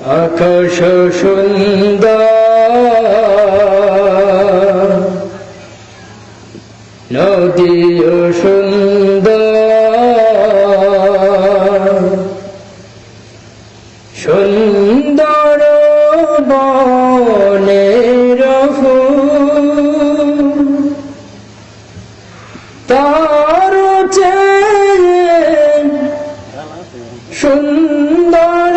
আকাশ সুন্দর নদীও সুন্দর সুন্দর বনের ফুল তার চেয়ে সুন্দর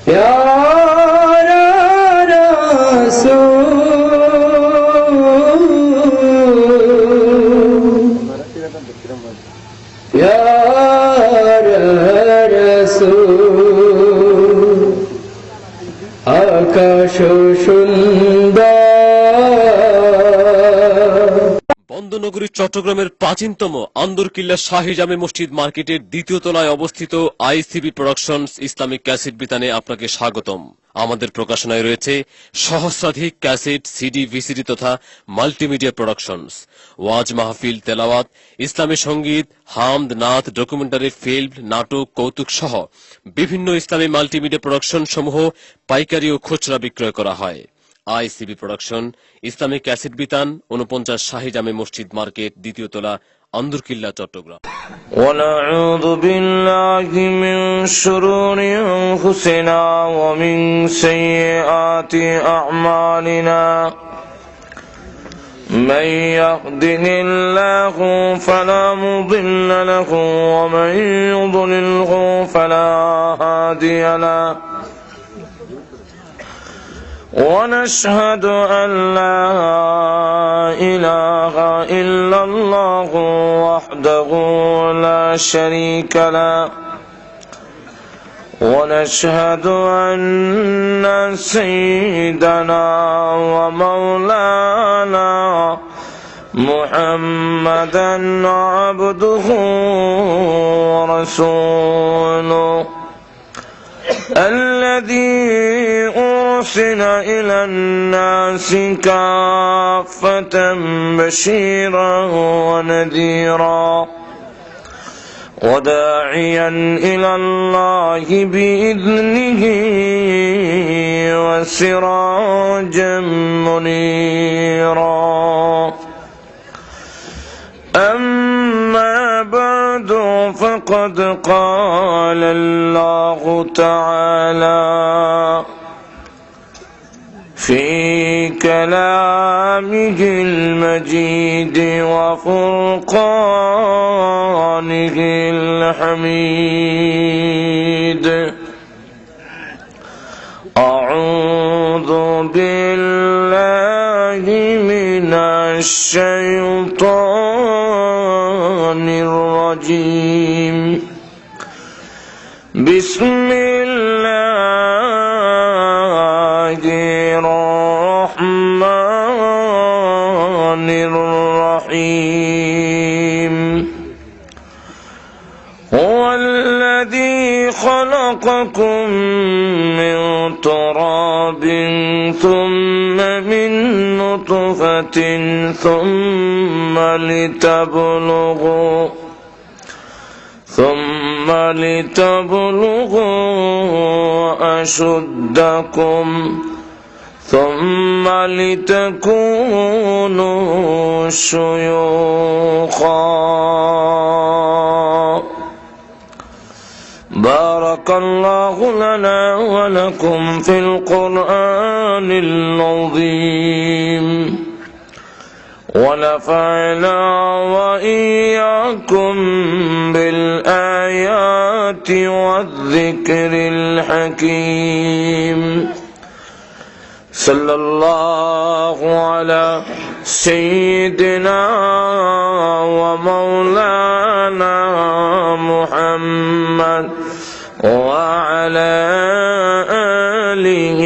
প্যারা রাসূল প্যারা রাসূল আকাশ সুন্দর। বন্দনগরী চট্টগ্রামের প্রাচীনতম আন্দরকিল্লা শাহী জামে মসজিদ মার্কেটের দ্বিতীয় তলায় অবস্থিত আইসিবি প্রোডাকশনস ইসলামিক ক্যাসেট বিতানে আপনাকে স্বাগতম। আমাদের প্রকাশনায় রয়েছে সহস্রাধিক ক্যাসেট, সিডি, ভিসিডি তথা মাল্টিমিডিয়া প্রোডাকশনস, ওয়াজ মাহফিল, তেলাওয়াত, ইসলামী সঙ্গীত, হামদ, নাত, ডকুমেন্টারি ফিল্ম, নাটক, কৌতুক সহ বিভিন্ন ইসলামী মাল্টিমিডিয়া প্রোডাকশন সমূহ পাইকারি ও খুচরা বিক্রয় করা হয়। আইসিবি প্রোডাকশন ইসলামিক ক্যাসেট বিতান 49 শাহী জামে মসজিদ মার্কেট, দ্বিতীয় তলা, আন্দরকিল্লা, চট্টগ্রাম। ونعوذ بالله من شرور أنفسنا ومن سيئات أعمالنا من يهده الله فلا مضل له ومن يضلله فلا هادي له ونشهد أن لا إله إلا الله وحده لا شريك له ونشهد أن سيدنا ومولانا محمدا عبده ورسوله الذي أرسل إلى الناس كافة بشيرا ونذيرا وداعيا إلى الله بإذنه وسراجا منيرا. أما بعد فقد قال الله تعالى في كلامه المجيد وفرقانه الحميد. أعوذ بالله من الشيطان الرجيم. بسم الله الرحمن الرحيم. هو الذي خلقكم من تراب ثم من نطفة ثم لتبلغوا أشدكم ثم لتكونوا شيوخا. بارك الله لنا ولكم في القرآن العظيم ونفعنا وإياكم بالآيات والذكر الحكيم. صلى الله على سيدنا ومولانا محمد وعلى آله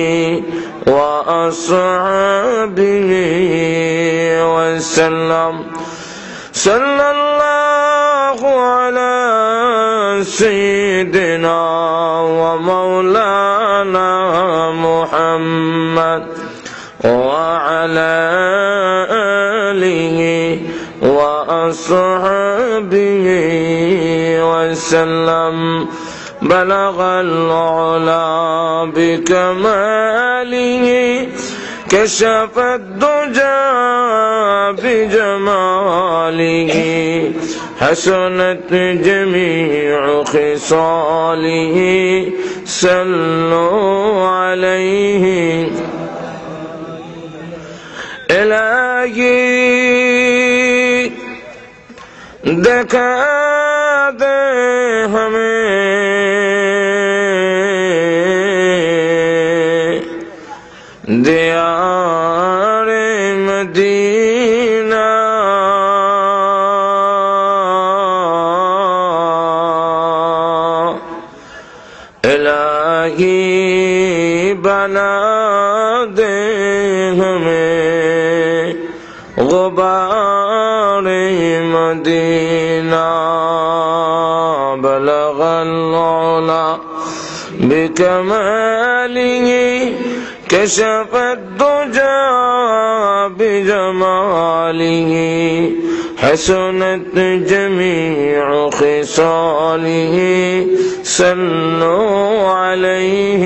وأصحابه وسلم. صلى الله على سيدنا ومولانا محمد وعلى آله وأصحابه وسلم بلغ العلا بكماله كشف الدجى بجماله حسنت جميع خصاله صلوا عليه إلهي दिखा दे हमें दियारे मदीना इलाही बना दे हमें गुबार मदीना बलग العلا بكماله كشف الدجى بجماله حسنت جميع خصاله صلوا عليه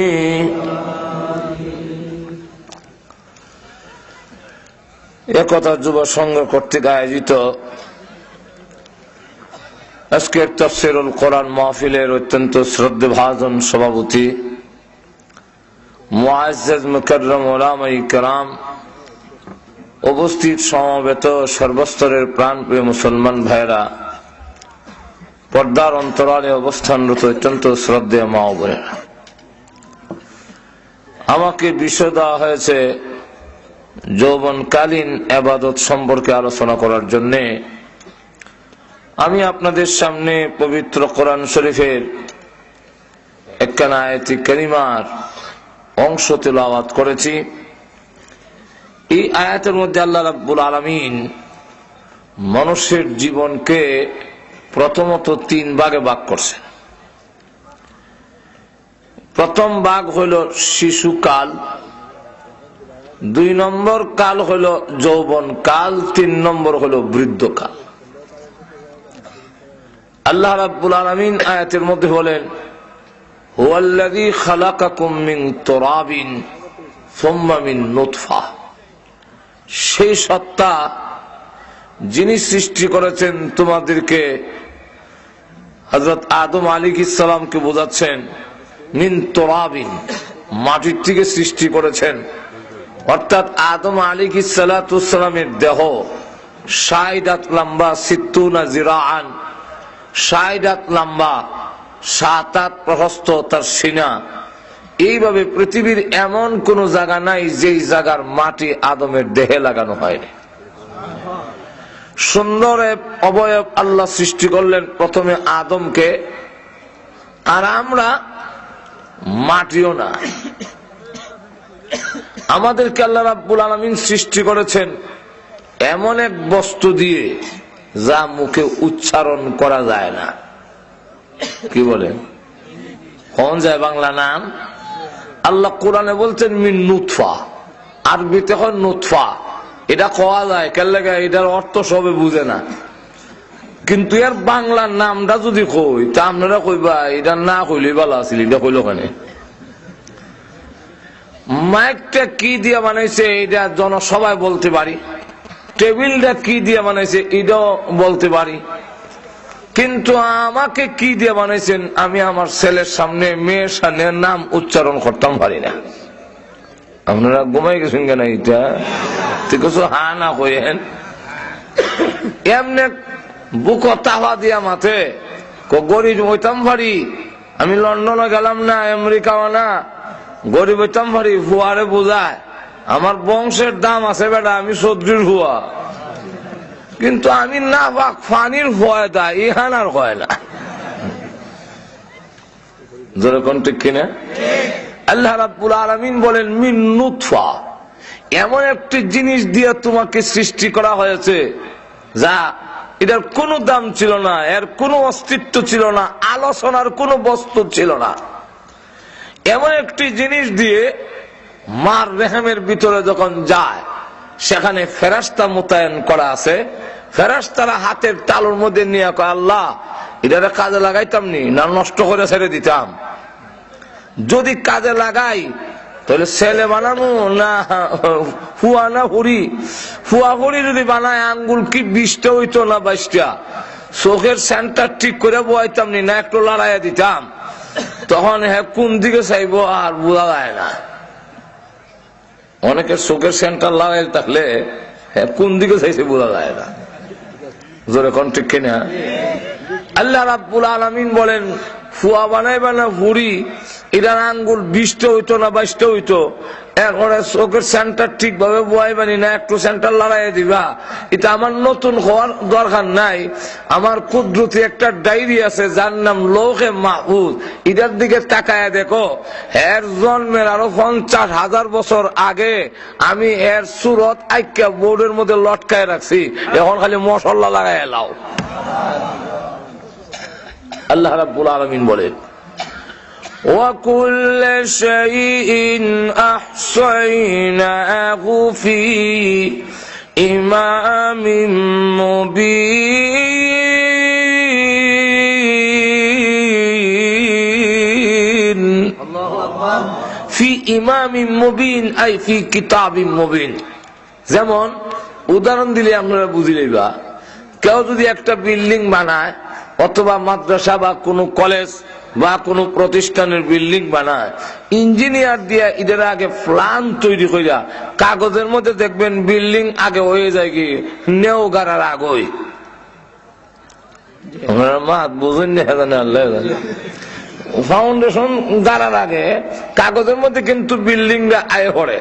একতা যুব সংঘ কর্তৃক আয়োজিত আজকের তাফসীরুল কোরআন মাহফিলের অত্যন্ত শ্রদ্ধেভাজন সভাপতি মুআজ্জাজ মুকাররম উলামায়ে কেরাম, উপস্থিত সমবেত সর্বস্তরের প্রাণপ্রিয় মুসলমান ভাইরা, পর্দার অন্তরালে অবস্থানরত অত্যন্ত শ্রদ্ধেয় মা ও বোনেরা, আমাকে বিষয় দেওয়া হয়েছে যৌবনকালীন ইবাদত সম্পর্কে আলোচনা করার জন্য। আমি আপনাদের সামনে পবিত্র কোরআন শরীফের একখানা আয়াতে কারিমার অংশ তেলাওয়াত করেছি। এই আয়াতের মধ্যে আল্লাহ রাব্বুল আলামিন মানুষের জীবনকে প্রথমত 3 ভাগে ভাগ করছেন। প্রথম ভাগ হইল শিশুকাল, 2 নম্বর কাল হইল যৌবন কাল, 3 নম্বর হইল বৃদ্ধকাল। আল্লাহ রাব্বুল আলামিন আয়াতের মধ্যে বলেন, হুয়াল্লাযী খালাকাকুম মিন তুরাবিন সুম্মা মিন নুতফা, সেই সত্তা যিনি সৃষ্টি করেছেন তোমাদেরকে। হযরত আদম আলাইহিস সালামকে বোঝাচ্ছেন মিন তুরাবিন, মাটির থেকে সৃষ্টি করেছেন। অর্থাৎ আদম আলাইহিস সালাতুস সালামের দেহ 60 হাত লম্বা, 60 জিরাআন, 60 হাত লম্বা, 7 হাত প্রশস্ত তার সিনা। এইভাবে পৃথিবীর এমন কোন জায়গা নাই যেই জায়গার মাটি আদমের দেহে লাগানো হয়নি। সুন্দর অবয়ব আল্লাহ সৃষ্টি করলেন প্রথমে আদমকে, আর আমরা মাটিও না। আমাদেরকে আল্লাহ রাব্বুল আলামিন সৃষ্টি করেছেন এমন এক বস্তু দিয়ে যা মুখে উচ্চারণ করা যায় না। কি বলেন? কোন যায় বাংলা নাম? আল্লাহ কোরআনে বলছেন মিন নুতফা, আরবিতে হয় নুতফা। এটা কোয়া যায় কেলে, এটার অর্থ সবে বুঝে না, কিন্তু এর বাংলা নামটা যদি কই তা আপনারা কইবা এটা না কইলে ভালো আছিল, এটা কইল কেন? মাইকটা কি দিয়ে বানাইছে এটা জনসভায় বলতে পারি, টেবিলটা কি দিয়ে বানাইছে এটাও বলতে পারি, কিন্তু আমাকে কি দিয়ে বানাইছেন আমি আমার ছেলের সামনে মেয়ের সামনে নাম উচ্চারণ করতাম পারি না। আপনারা ঘুমাই গেছেন কেন? এটা কিছু হা না কইেন, এমনি বুক তাওয়া দিয়া মাথে গরিব হইতাম পারি। আমি লন্ডনে গেলাম না, আমেরিকাও না, গরিব হইতাম পারি। ফুয়ারে বোঝায় আমার বংশের দাম আছে বেটা, আমি চৌধুরীর ফুয়া, কিন্তু আমি না পাক ফানির ফুয়া দা ইহান আর হয় না। যেরকম ঠিক কিনা? আল্লাহ রাব্বুল আলামিন বলেন মিন নুতফা, এমন একটি জিনিস দিয়ে তোমাকে সৃষ্টি করা হয়েছে যা এটার কোনো দাম ছিল না, এর কোনো অস্তিত্ব ছিল না, আলোচনার কোনো বস্তু ছিল না। এমন একটি জিনিস দিয়ে মার রেহেমের ভিতরে যখন যায় সেখানে ফেরেশতা মোতায়েন করা আছে। ফেরেশতারা হাতের তালুর মধ্যে নিয়ে কয় আল্লাহ এটারে কাজে লাগাইতাম নি না নষ্ট করে ছেড়ে দিতাম? যদি কাজে লাগাই তাহলে ছেলে বানানো না ফুয়া না হুড়ি? ফুয়া হুড়ি যদি বানায় আঙ্গুল কি 20টা হইতো না 22টা? চোখের সেন্টার ঠিক করে বয়াইতাম নি না একটু লড়াইয়া দিতাম? তখন হ্যাঁ কোন দিকে চাইবো আর বোঝা যায় না। অনেকের চোখের সেন্টার লাগাই থাকলে হ্যাঁ কোন দিকে চাইছে বোঝা যায় না। জোরে কোন ঠিক কিনা? আল্লাহ রাব্বুল আলামিন বলেন ফুয়া বানাইবা না হুড়ি, এটার আঙ্গুল 20টা হইতো না 22টা হইতো, এরপরে চোখের সেন্টার ঠিক ভাবে বয়াইবানি না একটু সেন্টার লড়াইয়া দিবা? এটা আমার নতুন হওয়ার দরকার নাই। আমার কুদরতি একটা ডায়েরি আছে যার নাম লৌহে মাহফুজ, এটার দিকে তাকায় দেখো, এর জন্মের আরো 50,000 বছর আগে আমি এর সুরত আইকা বোর্ডের মধ্যে লটকায় রাখছি, এখন খালি মশলা লাগাই এলাও। আল্লাহ রাব্বুল আলামিন বলেন وَكُلَّ شَيْءٍ أَحْصَيْنَاهُ فِي إِمَامٍ مُبِينٍ في إمام مبين أي في كتاب مبين। যেমন উদাহরণ দিলে আপনারা বুঝিলেবা, কেউ যদি একটা বিল্ডিং বানায় অথবা মাদ্রাসা বা কোনো কলেজ বা কোনো প্রতিষ্ঠানের বিল্ডিং বানায়, ইঞ্জিনিয়ার দিয়া এদের আগে প্ল্যান তৈরি কইরা কাগজের মধ্যে দেখবেন বিল্ডিং আগে হয়ে যায় কি নেও গাড়ার আগই। বুঝেন না? আল্লাহ ফাউন্ডেশন গাড়ার আগে কাগজের মধ্যে কিন্তু বিল্ডিং আয় পড়ে।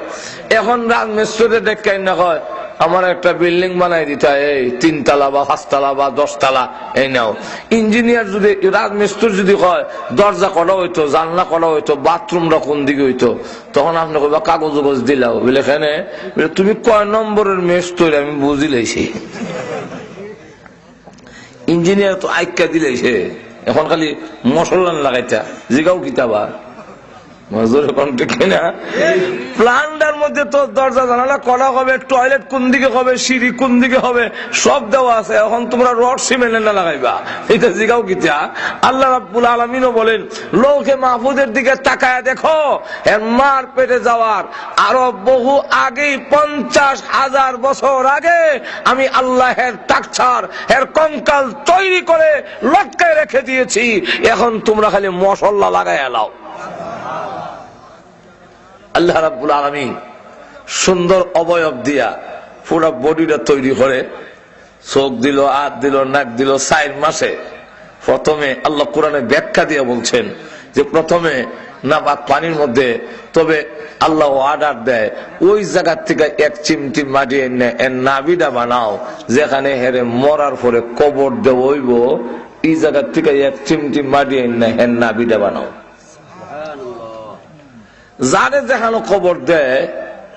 এখন রাজমিস্ত্রি দেখাই না হয় আমার একটা বিল্ডিং বানাই দিতে, এই 3 তলা বা 5 তলা বা 10 তলা, এই নাও। ইঞ্জিনিয়ার যদি রাজমিস্ত্রি যদি হয় দরজা করা হইতো, জানলা করা হইতো, বাথরুমটা কোন দিকে হইতো, তখন আপনি কইবা কাগজ দিলাও বলে এখানে তুমি কয় নম্বরের মিস্ত্রি আমি বুঝি লাইছি। ইঞ্জিনিয়ার তো আইকা দিলাইছে, এখন খালি মশলা লাগাইতা জিগাও কিতাবা প্ল্যানটার মধ্যে তো দরজা জানালা করা হবে, টয়লেট কোন দিকে হবে, সিঁড়ি কোন দিকে হবে, সব দেওয়া আছে। এখন তোমরা রড সিমেন্ট না লাগাইবা, এটা জিগাও কিতা? আল্লাহ রাব্বুল আলামিনও বলেন লৌহে মাহফুজের দিকে তাকায় দেখো, এর মার পেটে যাওয়ার আরো বহু আগেই 50,000 বছর আগে আমি আল্লাহের টাকছার এর কঙ্কাল তৈরি করে লটকায় রেখে দিয়েছি, এখন তোমরা খালি মশলা লাগাই এলাও। আল্লাহ রাব্বুল আলামিন সুন্দর অবয়ব দিয়া পুরো বডিটা তৈরি করে, চোখ দিল, হাত দিল, নাক দিল 4 মাসে। প্রথমে আল্লাহ কোরআনে ব্যাখ্যা দিয়ে বলছেন যে প্রথমে নাপাক পানির মধ্যে, তবে আল্লাহ অর্ডার দেয় ওই জায়গা থেকে 1 চিমটি মাটি এনে এর নাভিটা বানাও, যেখানে হেরে মরার পরে কবর দেব হইব, এই জায়গা থেকে 1 চিমটি মাটি এনে এর নাভিটা বানাও। যারে যেখানে কবর দেয়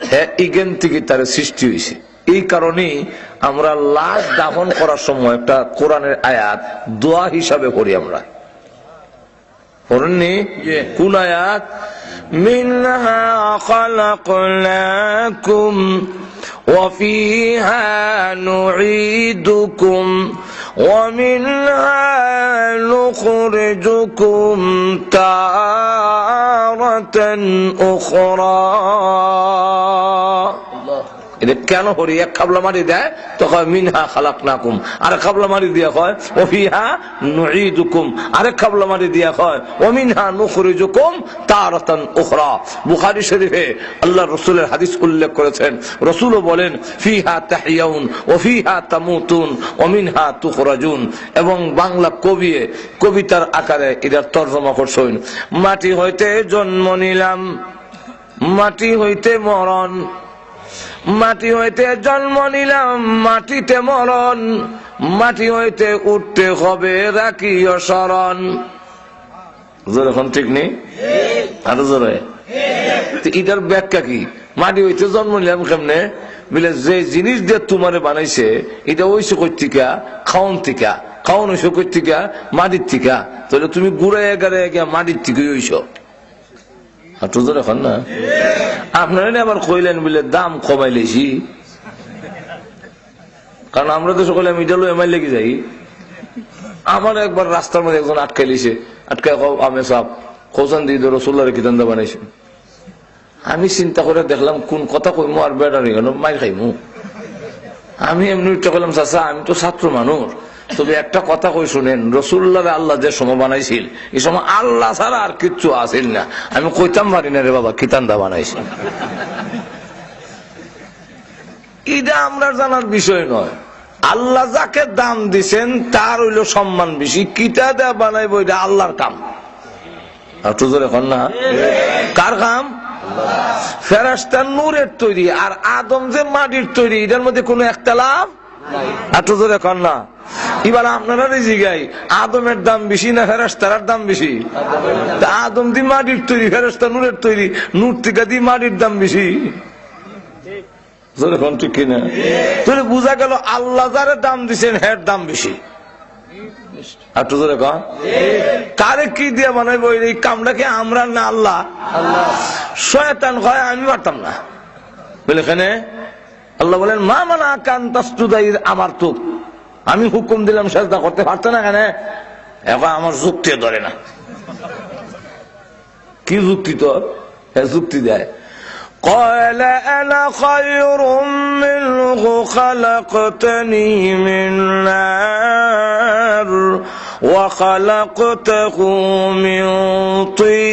হ্যাঁ ইগেন থেকে তার সৃষ্টি হয়েছে। এই কারণেই আমরা লাশ দাফন করার সময় একটা কোরআনের আয়াত দোয়া হিসাবে করি। আমরা পড়েননি কোন আয়াত? মিনহা খালাকনাকুম ওয়া ফিহা নুঈদুকুম ওয়া মিনহা নুখরিজুকুম তারাতান উখরা। এটা কেন করি? 1 খাবলা মাটি দেয় তো কয় মিনহা খালাকনাকুম, আর খাবলা মাটি দিয়া কয় ওয়া ফিহা নুঈদুকুম, আরেক খাবলা মাটি দিয়া কয় ওয়া মিনহা নুখরিজুকুম তারাতান উখরা। বুখারী শরীফে আল্লাহ রাসূলের হাদিস উল্লেখ করেছেন, রাসূলও বলেন ফিহা তাহইয়াউন ওয়া ফিহা তামুতুন ওয়া মিনহা তুখরাজুন। এবং বাংলা কবিতার আকারে এটার তরজমা করছেন, মাটি হইতে জন্ম নিলাম, মাটি হইতে মরণ, মাটি হইতে জন্ম নিলাম, মাটিতে মরণ, মাটি হইতে উঠতে হবে রাখিও স্মরণ। এখন ঠিক নেই? আরো জোরে। এটার ব্যাখ্যা কি? মাটি হইতে জন্ম নিলাম কেমনে? বলে যে জিনিস দিয়ে তোমারে বানাইছে এটা হইছে কর্তিকা খাওন থিকা, খাওন হইছে কর্তিকা মাটির থিকা, তাহলে তুমি গুড়াইয়া গাড়াইয়া গিয়া মাটির থেকে হইছ। এখন না আপনারা আবার কইলেন বলে দাম কমাই লেছি, কারণ আমরা তো সকলে মিডালো এমআই লেগে যাই। আমার একবার রাস্তার মধ্যে একজন আটকাইলিছে, আটকায় আমি সব খোঁজান দিয়ে রসুল্লাহরে কিতান্দা বানাইছে। আমি চিন্তা করে দেখলাম কোন কথা কইমু আর বেড়ারি গেল মাইর খাইমু। আমি এমনি উঠতে করলাম, চাচা আমি তো ছাত্র মানুষ, তবে একটা কথা কই শুনেন, রসুল্লাহ আল্লাহ যে সময় বানাইছিল এই সময় আল্লাহ ছাড়া আর কিচ্ছু আসিল না। আমি কইতাম পারি না রে বাবা কিতান্দা বানাইছে। এটা আমরা জানার বিষয় নয়। আল্লাহ যাকে দাম দিছেন তার হইল সম্মান বেশি। কিতা দেয়া বানাইবো এটা আল্লাহর কাম। এখন না কার কাম? ফেরেশতা নূরের তৈরি আর আদম যে মাটির তৈরি, এটার মধ্যে কোনো একতলাফ এখন না। এবার আপনারা জিগাই আদমের দাম বেশি না ফেরেশতার দাম বেশি? আদম দি মাটির তৈরি, ফেরেশতা নূরের তৈরি, নূর থেকে দি মাটির দাম বেশি। ঠিক কিনা? তাহলে বোঝা গেল আল্লাহ যারে দাম দিচ্ছেন হের দাম বেশি। কারে কি দিয়ে বানাইবো এই কামটা কি আমরা না আল্লাহ? শয়তান কয় আমি পারতাম না বলে এখানে আল্লাহ বলেন মা মানা কান তাসজুদাইর আমার তো আমি হুকুম দিলাম সেজদা করতে পারত না কেন? এখন আমার যুক্তি ধরে না। কি যুক্তি? তো যুক্তি দেয় قال أنا خير منه خلقتني من نار وخلقته من طين।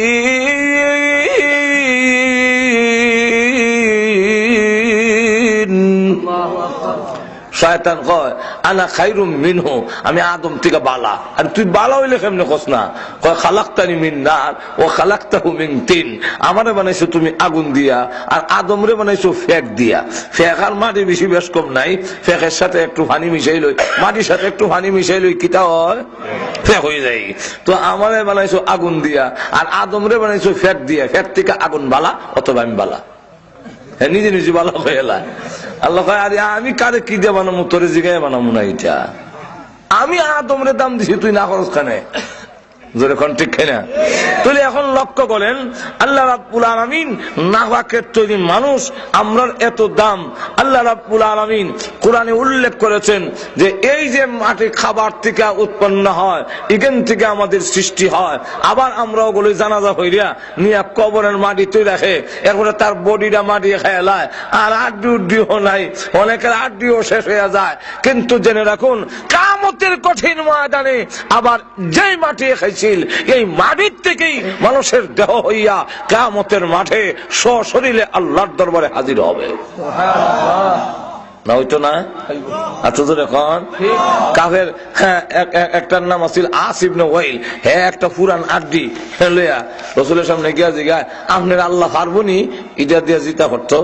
শয়তান কয় আনা খায়রুম মিনহু, আমি আদম থেকে বালা। আর তুই বালা হইলে কেমনে কস না? কয় খালাকতানি মিন নার ওয়া খালাকতাহু মিন তিন, আমারে বানাইছো তুমি আগুন দিয়া আর আদমরে বানাইছো ফেক দিয়া। ফেক আর মাটি বেশি বেশ কম নাই। ফেকের সাথে একটু পানি মিশাই লই, মাটির সাথে একটু পানি মিশাই লই, কিতা হয়? ফেক হয়ে যায়। তো আমারে বানাইছো আগুন দিয়া আর আদমরে বানাইছো ফেক দিয়া। ফেক থেকে আগুন বালা অথবা আমি বালা। নিজে নিজে ভালো হয়ে এলা। আল্লাহ আরে আমি কারে কি দিয়ে বানাবো? তোরে জিগায় বানাবো না। এটা আমি আদমরে দাম দিছি, তুই না খরচ খানে যেরকম ঠিক না। তাহলে এখন লক্ষ্য করেন আল্লাহ রাব্বুল আলামিন নাফাকের তৈরি মানুষ, আমরার এত দাম। আল্লাহ রাব্বুল আলামিন কোরআনে উল্লেখ করেছেন যে এই যে মাটি খাবার থেকে উৎপন্ন হয়, এখান থেকে আমাদের সৃষ্টি হয়। আবার আমরা ওগুলো জানাজা হইয়া নিয়ে কবরের মাটিতে রাখে, এরপরে তার বডিটা মাটি খেলায় আর আড্ডি উড্ডিও নাই, অনেকের আড্ডিও শেষ হয়ে যায়। কিন্তু জেনে রাখুন কিয়ামতের কঠিন ময়দানে আবার যেই মাটি খাইছিল এই মাটির থেকেই মানুষের দেহ হইয়া কিয়ামতের মাঠে সশরীরে আল্লাহর দরবারে হাজির হবে। না হইতো না? এখন কাফের একটার নাম আছিল আস ইবনে ওয়াইল। হ্যাঁ একটা পুরান আড্ডি লইয়া রাসূলের সামনে গিয়া জিগায় আপনার আল্লাহ পারবনি এটা দিয়া জিতা করতো?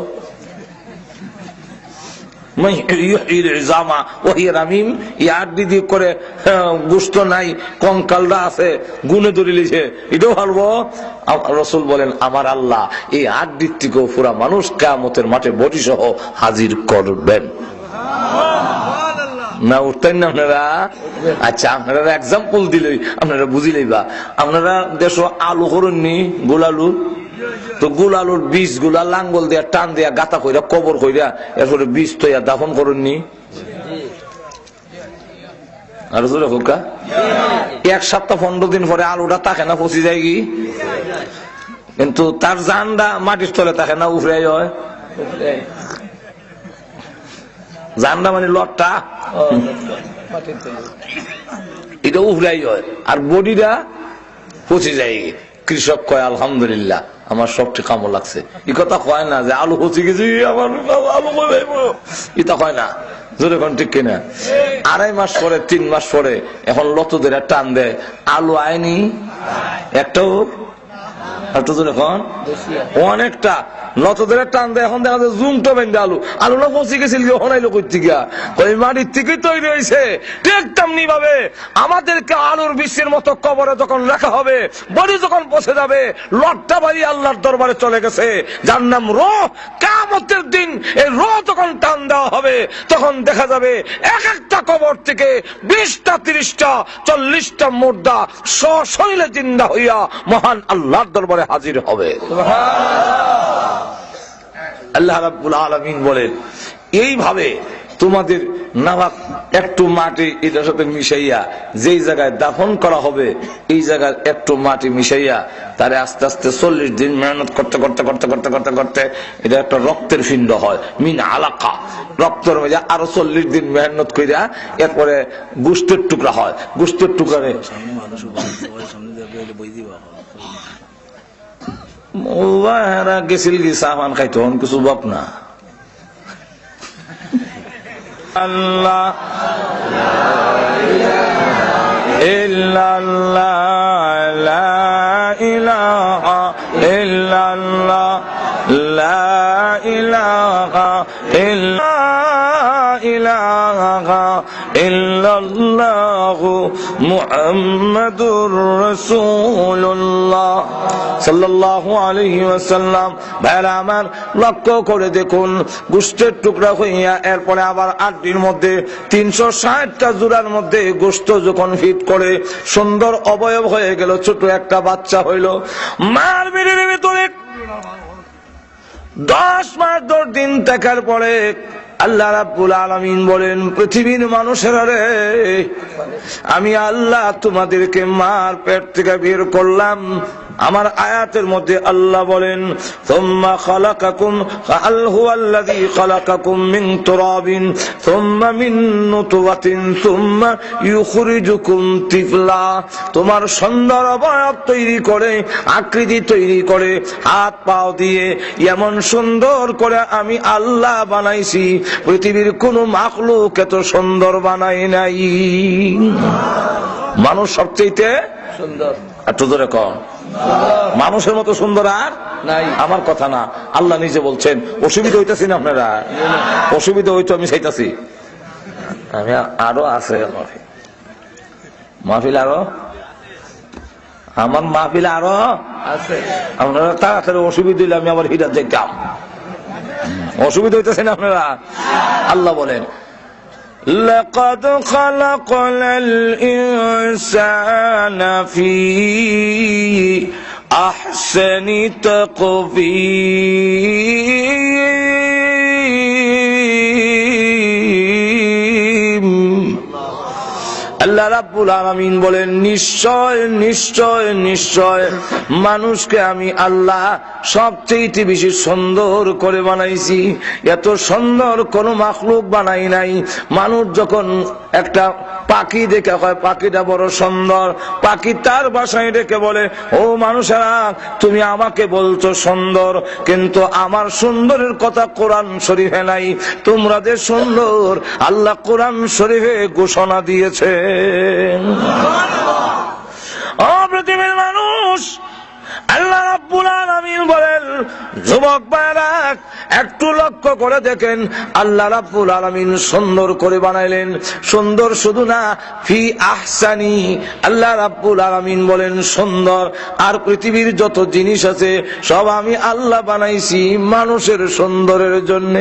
গোস্ত নাই, কঙ্কালটা আছে, গুনে ধরে লিছে, এটাও পারবো? রাসূল বলেন আমার আল্লাহ এই আড্ডির থেকেও পুরা মানুষ কিয়ামতের মাঠে বডি সহ হাজির করবেন। না উঠতেন না আপনারা? আচ্ছা আপনারা এক্সাম্পল দিলেই আপনারা বুঝিলেই বা। আপনারা দেশ আলু করেননি, গোলালু? তো গোল আলুর বীজ গুলা লাঙ্গল দিয়া টান দিয়া গাতা কইরা কবর কইরা এরপরে বীজ তৈয়া দাফন করেননি? আর হোকা 1 সপ্তাহ 15 দিন পরে আলুটা থাকে না, পচি যায় কি? কিন্তু তার জানটা মাটির তলে থাকে না, উফরে হয়। জানটা মানে লটটা এটা উফরাই হয় আর বডিটা পচি যায়। কৃষক কয় আলহামদুলিল্লাহ আমার সবটি কামো লাগছে। এই কথা কয় না যে আলু পচি গেছি আমার আলু এটা কয় না। যেরকম ঠিক কিনা? 2.5 মাস পরে 3 মাস পরে এখন লতদের টান দেয়, আলু আয়নি একটাও। এখন অনেকটা লতদের টান দেয়, এখন দেখা যায় জুমটা বেঁধে আলু আলুটা পচি গেছিল হনাইলো করতে গিয়া ওই মাটির থেকে তৈরি হয়েছে। ঠিক তেমনি ভাবে আমাদেরকে আলুর বিশ্বের মতো কবরে যখন রাখা হবে, বডি যখন পচে যাবে, লটটা বাড়ি আল্লাহর দরবারে চলে গেছে যার নাম রূহ। কিয়ামতের দিন এই রূহ যখন টান দেওয়া হবে তখন দেখা যাবে এক একটা কবর থেকে 20টা 30টা 40টা মুর্দা সশরীরে জিন্দা হইয়া মহান আল্লাহর দরবারে হাজির হবে। আল্লাহ রাব্বুল আলামিন বলেন এইভাবে তোমাদের নাভাক একটু মাটি এটার সাথে মিশাইয়া যেই জায়গায় দাফন করা হবে এই জায়গায় একটু মাটি মিশাইয়া তারে আস্তে আস্তে 40 দিন মেহনত করতে করতে করতে করতে করতে করতে এটা একটা রক্তের পিণ্ড হয়, মিন আলাকা, রক্তের মধ্যে আরো 40 দিন মেহনত কইরা এরপরে গোশতের টুকরা হয়। গোশতের টুকরারে গেছিল কি সামান খাইতো কিছু বাপ না। আল্লাহ ইল্লাল্লাহ লা ইলাহা ইল্লাল্লাহ লা ইলাহা ইল্লাল্লাহ ইল্লাল্লাহু মুহাম্মাদুর রাসূলুল্লাহ সাল্লাল্লাহু আলাইহি ওয়াসাল্লাম। ভাইরা আমার, লক্ষ্য করে দেখুন, গোশতের টুকরা হইয়া এরপরে আবার 8 দিনের মধ্যে 360টা জোড়ার মধ্যে গোশত যখন ফিট করে সুন্দর অবয়ব হয়ে গেল, ছোট একটা বাচ্চা হইল। মার বেড়ের ভিতরে 10 মাস 10 দিন থাকার পরে আল্লাহ রাব্বুল আলামিন বলেন, পৃথিবীর মানুষেরা রে, আমি আল্লাহ তোমাদেরকে মার পেট থেকে বের করলাম। আমার আয়াতের মধ্যে আল্লাহ বলেন, সুম্মা খালাকাকুম আল হুয়াল্লাযী খালাকাকুম মিন তুরাবিন সুম্মা মিন নুতওয়াতিন সুম্মা ইউখরিজুকুম তিফলা। তোমার সুন্দর অবয়ব তৈরি করে, আকৃতি তৈরি করে, হাত পাও দিয়ে এমন সুন্দর করে আমি আল্লাহ বানাইছি, পৃথিবীর কোন মাখলুক এত সুন্দর বানায় নাই। মানুষ সবচেয়ে সুন্দর। একটু ধরে কন, মানুষের মতো সুন্দর আর নাই। আমার কথা না, আল্লাহ নিজে বলছেন। অসুবিধা হইতেছি না আপনারা? অসুবিধা হইতো আমি চাইতাছি, আমি আরো আছে মাহফিল, আরো আমার মাহফিল আরো আছে। আপনারা তাড়াতাড়ি অসুবিধা হইলে আমি আবার হিরাত যাইতাম। অসুবিধা হইতেছে না আপনারা? আল্লাহ বলেন, لقد خلقنا الإنسان في أحسن تقويم। আল্লাহ রাব্বুল আলামিন বলেন, নিশ্চয় নিশ্চয় নিশ্চয় মানুষকে আমি আল্লাহ সবচেয়ে বেশি সুন্দর করে বানাইছি। এত সুন্দর কোন মাখলুক বানাই নাই। মানুষ যখন একটা পাখি দেখে হয় পাখিটা বড় সুন্দর, পাখি তার বাসায় ডেকে বলে, ও মানুষেরা, তুমি আমাকে বলছো সুন্দর, কিন্তু আমার সুন্দরের কথা কোরআন শরীফে নাই। তোমরা যে সুন্দর আল্লাহ কোরআন শরীফে ঘোষণা দিয়েছে। ও পৃথিবীর মানুষ, আল্লাহ রাব্বুল আলামিন বলেন, যুবক ভাইরা একটু লক্ষ্য করে দেখেন, আল্লাহ রাব্বুল আলামিন সুন্দর করে বানাইলেন। সুন্দর শুধু না, ফি আহসানি, আল্লাহ রাব্বুল আলামিন বলেন সুন্দর। আর পৃথিবীর যত জিনিস আছে সব আমি আল্লাহ বানাইছি মানুষের সুন্দরের জন্য।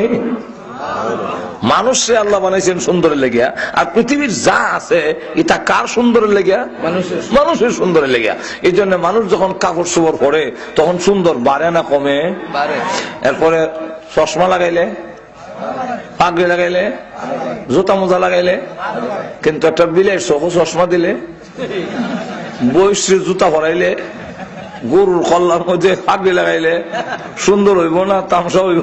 মানুষে আল্লাহ বানাইছেন সুন্দরের লেগিয়া, আর পৃথিবীর যা আছে এটা কার সুন্দরের লেগিয়া? মানুষের সুন্দরের লেগিয়া। এই জন্য মানুষ যখন কাপড় চোপড় পরে তখন সুন্দর বাড়ে না কমে? এরপরে চশমা লাগাইলে, পাগড়ি লাগাইলে, জুতা মোজা লাগাইলে, কিন্তু একটা বিলের চশমা দিলে, বৈশ্রী জুতা ভরাইলে, গরুর কল্লার মধ্যে পাগড়ি লাগাইলে সুন্দর হইব না তামসা হইব?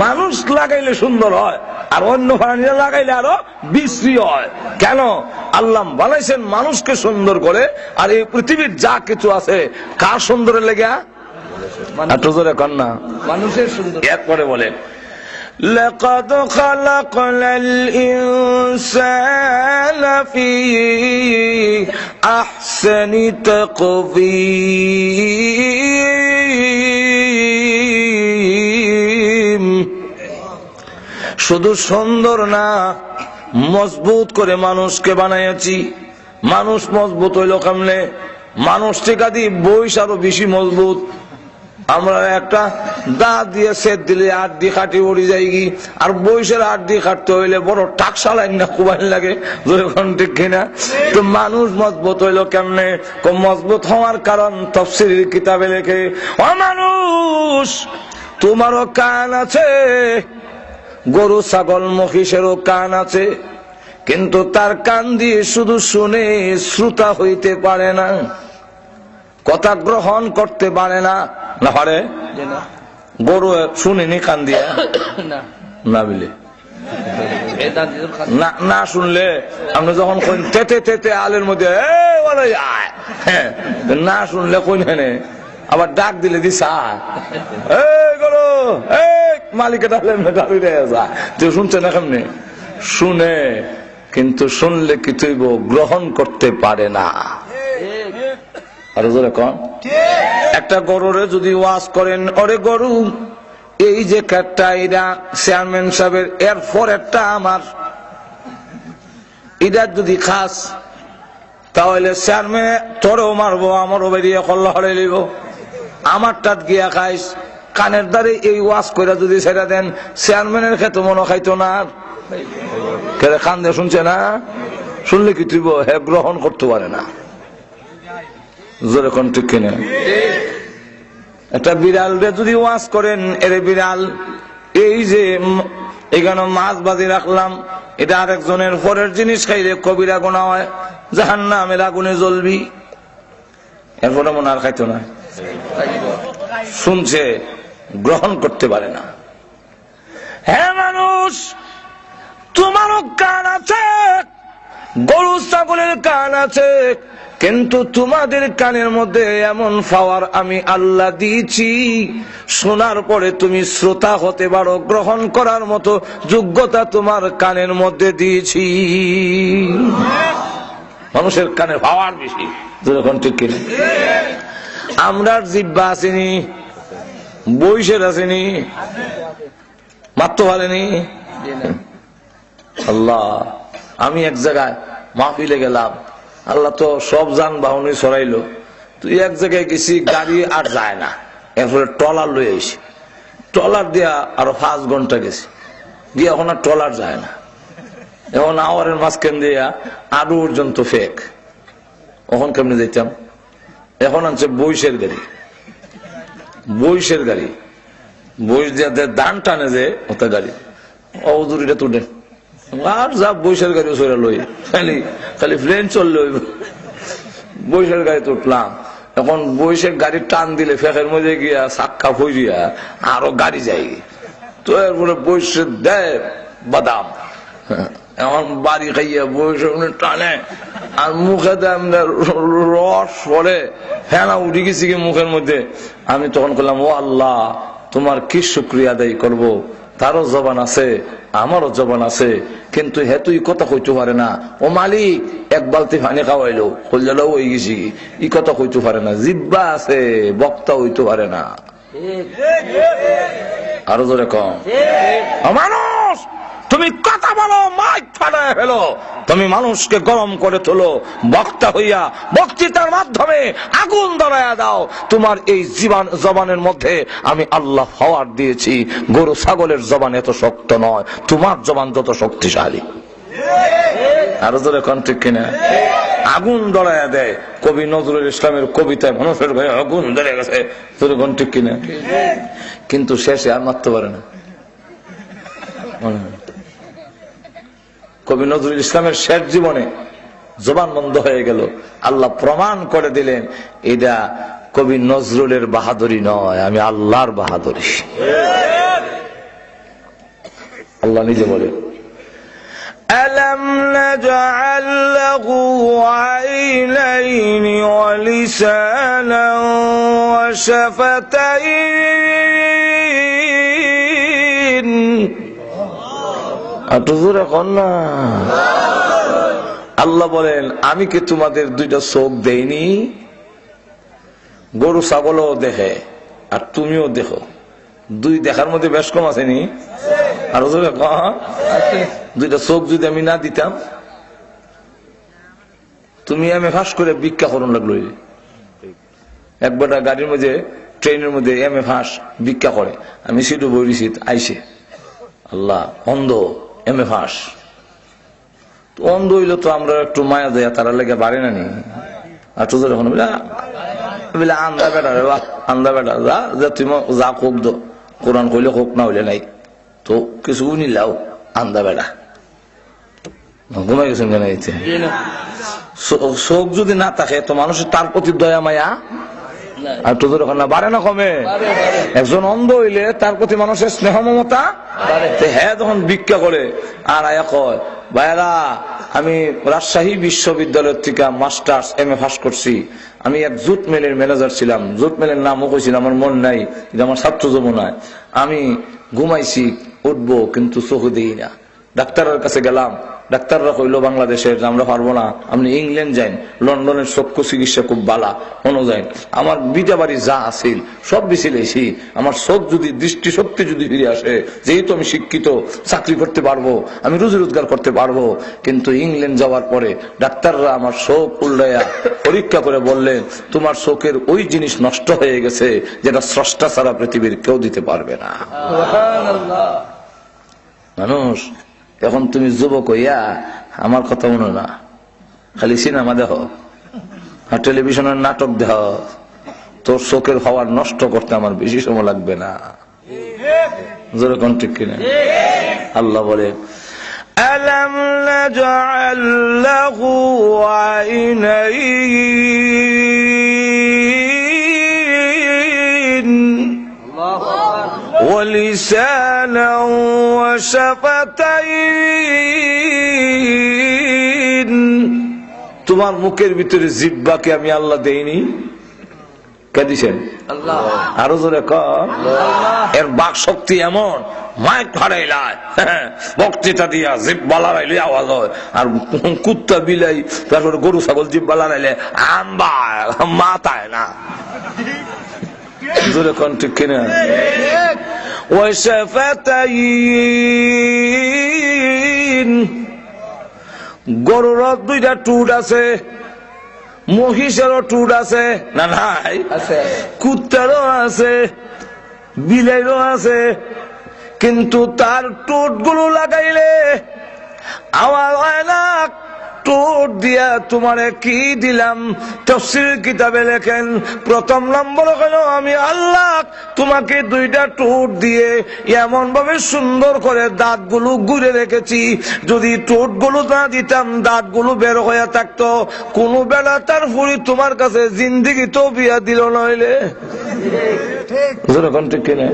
মানুষ লাগাইলে সুন্দর হয়, আর অন্য প্রাণীরা লাগাইলে আরো বিশ্রী হয়। কেন? আল্লাহ বানাইছেন মানুষকে সুন্দর করে, আর এই পৃথিবীর যা কিছু আছে কার সুন্দরের লেগে? কন্যা মানুষের সুন্দর। এরপরে বলেন, لقد خلقنا الإنسان في أحسن تقويم। শুধু সুন্দর না, মজবুত করে মানুষকে বানাইছি। মানুষ মজবুত হইল কেমনে? মানুষ টিকা দিয়ে বইস আরো বেশি মজবুত। আমরা একটা দাঁত দিয়ে সেট দিলে আড্ডি খাটি উড়ি যাই গি, আর বইসের আড্ডি খাটতে হইলে বড় টাকসা লাইন না কুবাইল লাগে, ঠিক কিনা? তো মানুষ মজবুত হইল কেমনে? মজবুত হওয়ার কারণ তাফসীরের কিতাবে লেখে, ও মানুষ, তোমারও কান আছে, গরু ছাগল মহিষেরও কান আছে, কিন্তু তার কান দিয়ে শুধু শুনে শ্রোতা হইতে পারে না, কথা গ্রহণ করতে পারে না। না পারে? গরু শুনিনি কান দিয়ে না বলে না শুনলে আপনি যখন তেতে তেতে আলের মধ্যে না শুনলে কোন হেনে আবার ডাক দিলে দিস গরু মালিকে তুই শুনছে না কেমনি শুনে, কিন্তু শুনলে কি তুই গ্রহণ করতে পারে না। আর কন একটা গরুরে যদি ওয়াজ করেন, ওরে গরু এই যে কাঠটা এরা চেয়ারম্যান সাহেবের, এরপর একটা আমার, এটা যদি খাস তাহলে চেয়ারম্যান তোরও মারবো, আমারও বেরিয়ে কল্লা হরে লিব, আমারটাত গিয়া খাইস। কানের দ্বারে এই ওয়াজ করে যদি ছেড়ে দেন, চেয়ারম্যানের খেতে মনে খাইতো না, কান দিয়ে শুনছে না, শুনলে কি তুই হে গ্রহণ করতে পারে না। যেরকম ঠিক কিনা? একটা বিড়াল যদি ওয়াজ করেন, এর বিড়াল এই যে এখানে মাছ বাজি রাখলাম, এটা আরেকজনের পরের জিনিস খাইলে কবিরা গোনা হয়, জাহান্নামের আগুনে জ্বলবি, এরপরে মনে আর খাইতো না, শুনছে গ্রহণ করতে পারে না। হ্যাঁ মানুষ, তোমারও কান আছে, গরু ছাগলের কান আছে, কিন্তু তোমাদের কানের মধ্যে এমন পাওয়ার আমি আল্লাহ দিয়েছি, শোনার পরে তুমি শ্রোতা হতে পারো, গ্রহণ করার মতো যোগ্যতা তোমার কানের মধ্যে দিয়েছি। মানুষের কানের পাওয়ার বেশি, যখন ঠিক কিনা? আমরা জিব্বা আসেনি, বৈশের আসেনি, মারতে পারেনি আল্লাহ। আমি এক জায়গায় মাহফিলে গেলাম, আল্লাহ তো সব যানবাহনই সরাইলো, তুই এক জায়গায় গেছি, গাড়ি আর যায় না, এরপরে ট্রলার লই আইছি, ট্রলার দিয়া আরো 5 ঘন্টা গেছি, গিয়ে এখন আর ট্রলার যায় না, এখন আওয়ারের মাঝখান দিয়া আরো পর্যন্ত ফেক। এখন কেমনে যেতাম? এখন আনছে বৈশের গাড়ি, বৈশের গাড়ি, বৈশ দিয়া দান টানে যে ওটা গাড়ি, অদূরিটা তুলে আর যা বৈশের গাড়ি সরা লই, খালি খালি ফ্রেন চললে বৈশের গাড়ি উঠলাম। এখন বৈশের গাড়ি টান দিলে ফেকের মধ্যে গিয়া চাক্কা ফইরিয়া আরো গাড়ি যাই, তো এরপরে বৈশের দেয় বাদাম, এখন বাড়ি খাইয়া বৈশের টানে আর মুখে রস পরে ফেনা উঠে গেছি কি মুখের মধ্যে। আমি তখন করলাম, ও আল্লাহ, তোমার কি শুকরিয়া আদায় করবো, তারও জবান আছে, আমারও জবান আছে, কিন্তু হেতুই কথা কইতে পারে না। ও মালিক, এক বালতি পানি খাওয়াইলো, কল্যাণও হয়ে গেছি, ই কথা কইতে পারে না, জিব্বা আছে, বক্তা হইতে পারে না। আরো জোরে কম, মানুষ তুমি কথা বলো, মাইক ফাটায় ফেলো, তুমি মানুষকে গরম করে তোলো, বক্তা হইয়া বক্তৃতার মাধ্যমে আগুন ধরাইয়া দাও। তোমার এই জবানের মধ্যে আমি আল্লাহ পাওয়ার দিয়েছি, গরু ছাগলের জবান এত শক্ত নয়, তোমার জবান যত শক্তিশালী। আরো জোরে কোন ঠিক কিনা? আগুন ধরাইয়া দেয়। কবি নজরুল ইসলামের কবিতায় মানুষের গায়ে আগুন ধরে গেছে, জোরে কোন ঠিক কিনা? কিন্তু শেষে আর মারতে পারে না। কবি নজরুল ইসলামের শেষ জীবনে জবান বন্ধ হয়ে গেল, আল্লাহ প্রমাণ করে দিলেন এটা কবি নজরুলের বাহাদুরি নয়, আমি আল্লাহর বাহাদুরি। আল্লাহ নিজে বলে, আলাম নাজআল লাহু আইনাইনি ওয়া লিসানান ওয়া শাফাতাইন। আল্লাহ বলেন, আমি কি তোমাদের 2টা চোখ দেইনি? গরু ছাগলও দেখে আর তুমিও দেখো, 2 দেখার মধ্যে বেশ কম আসেনি? আর 2টা চোখ যদি আমি না দিতাম, তুমি আমি ফাঁস করে ভিক্ষা করুন লাগলো। একবার গাড়ির মধ্যে, ট্রেনের মধ্যে এমএ ফাঁস ভিক্ষা করে, আমি সিটু বইছি, আইসে আল্লাহ অন্ধ এমএ ফাঁস। অন্ধ হইলে তো আমরা একটু মায়া দেয়া তারা লেগে বাড়ে না নি। আর তো যখন বলে আন্দা বেটা রে, বা আন্দা বেটা যা, তুমি যা খুব দো, কোরআন কইলে হোক না হইলে নাই, তো কিছু নিলাও আন্দা বেড়া ঘুমাই গেছেন কেন? চোখ যদি না থাকে তো মানুষের তার প্রতি দয়া মায়া আর তো না বাড়ে না কমে? একজন অন্ধ হইলে তার প্রতি মানুষের স্নেহ মমতা, হ্যাঁ তখন ভিক্ষা করে আর আয়া কয়, ভাইরা আমি রাজশাহী বিশ্ববিদ্যালয় থেকে মাস্টার্স MA পাস করছি, আমি এক জুট মিলের ম্যানেজার ছিলাম, জুট মিলের নামও কইছিলাম, আমার মন নাই, কিন্তু আমার ছাত্র যমুনায় আমি ঘুমাইছি উঠবো কিন্তু চোখ দিই না। ডাক্তারের কাছে গেলাম, ডাক্তাররা কইলো বাংলাদেশের আমরা পারবো না, আপনি ইংল্যান্ড যাইন, লন্ডনের চক্ষু চিকিৎসা খুব বালা অনুযায়ী। আমার বিটা বাড়ি যা আছিল সব বিছিলেছি, আমার চোখ যদি দৃষ্টি শক্তি যদি ফিরে আসে, যেহেতু আমি শিক্ষিত, চাকরি করতে পারবো, আমি রুজি রোজগার করতে পারবো। কিন্তু ইংল্যান্ড যাওয়ার পরে ডাক্তাররা আমার চোখ উল্টাইয়া পরীক্ষা করে বললেন, তোমার চোখের ওই জিনিস নষ্ট হয়ে গেছে যেটা স্রষ্টা ছাড়া পৃথিবীর কেউ দিতে পারবে না। মানুষ এখন তুমি যুবক হইয়া আমার কথা মনে না, খালি সিনেমা দেহ আর টেলিভিশনের নাটক দেহ, তোর চোখের হওয়ার নষ্ট করতে আমার বেশি সময় লাগবে না। যেরকম ঠিক কিনা? আল্লাহ বলে আলাম নাজআল লাহু আইনাইন ولسانا وشفتين, তোমার মুখের ভিতরে জিহ্বাকে আমি আল্লাহ দেইনি? কে দিছেন? আল্লাহ। আরো জোরে কর। এর বাক শক্তি এমন, মাইক ফাড়াইলায় বক্তৃতা দিয়া জিহ্বা লড়াইলে আওয়াজ হয়, আর কুত্তা বিলাই তারপরে গরু ছাগল জিহ্বা লড়াইলে আম্বা মাথায় না। জোরে কোন ঠিক কিনা? গরুর দুইটা টুট আছে, মহিষেরও টুট আছে না নাই? কুত্তারও আছে, বিলাইরও আছে, কিন্তু তার টুট গুলো লাগাইলে আওয়াজ হয় না। টুট দিয়া তোমারে কি দিলাম? তাফসীর কিতাবে লেখেন, প্রথম নম্বর হলো আমি আল্লাহ তোমাকে দুইটা টুট দিয়ে এমন ভাবে সুন্দর করে দাঁতগুলো ঘুরে রেখেছি, যদি টুটগুলো না দিতাম দাঁতগুলো বের হয়ে থাকতো, কোন বেলা তার ফুরি তোমার কাছে জিন্দিগি তো বিয়া দিল নইলে। ঠিক কিনা?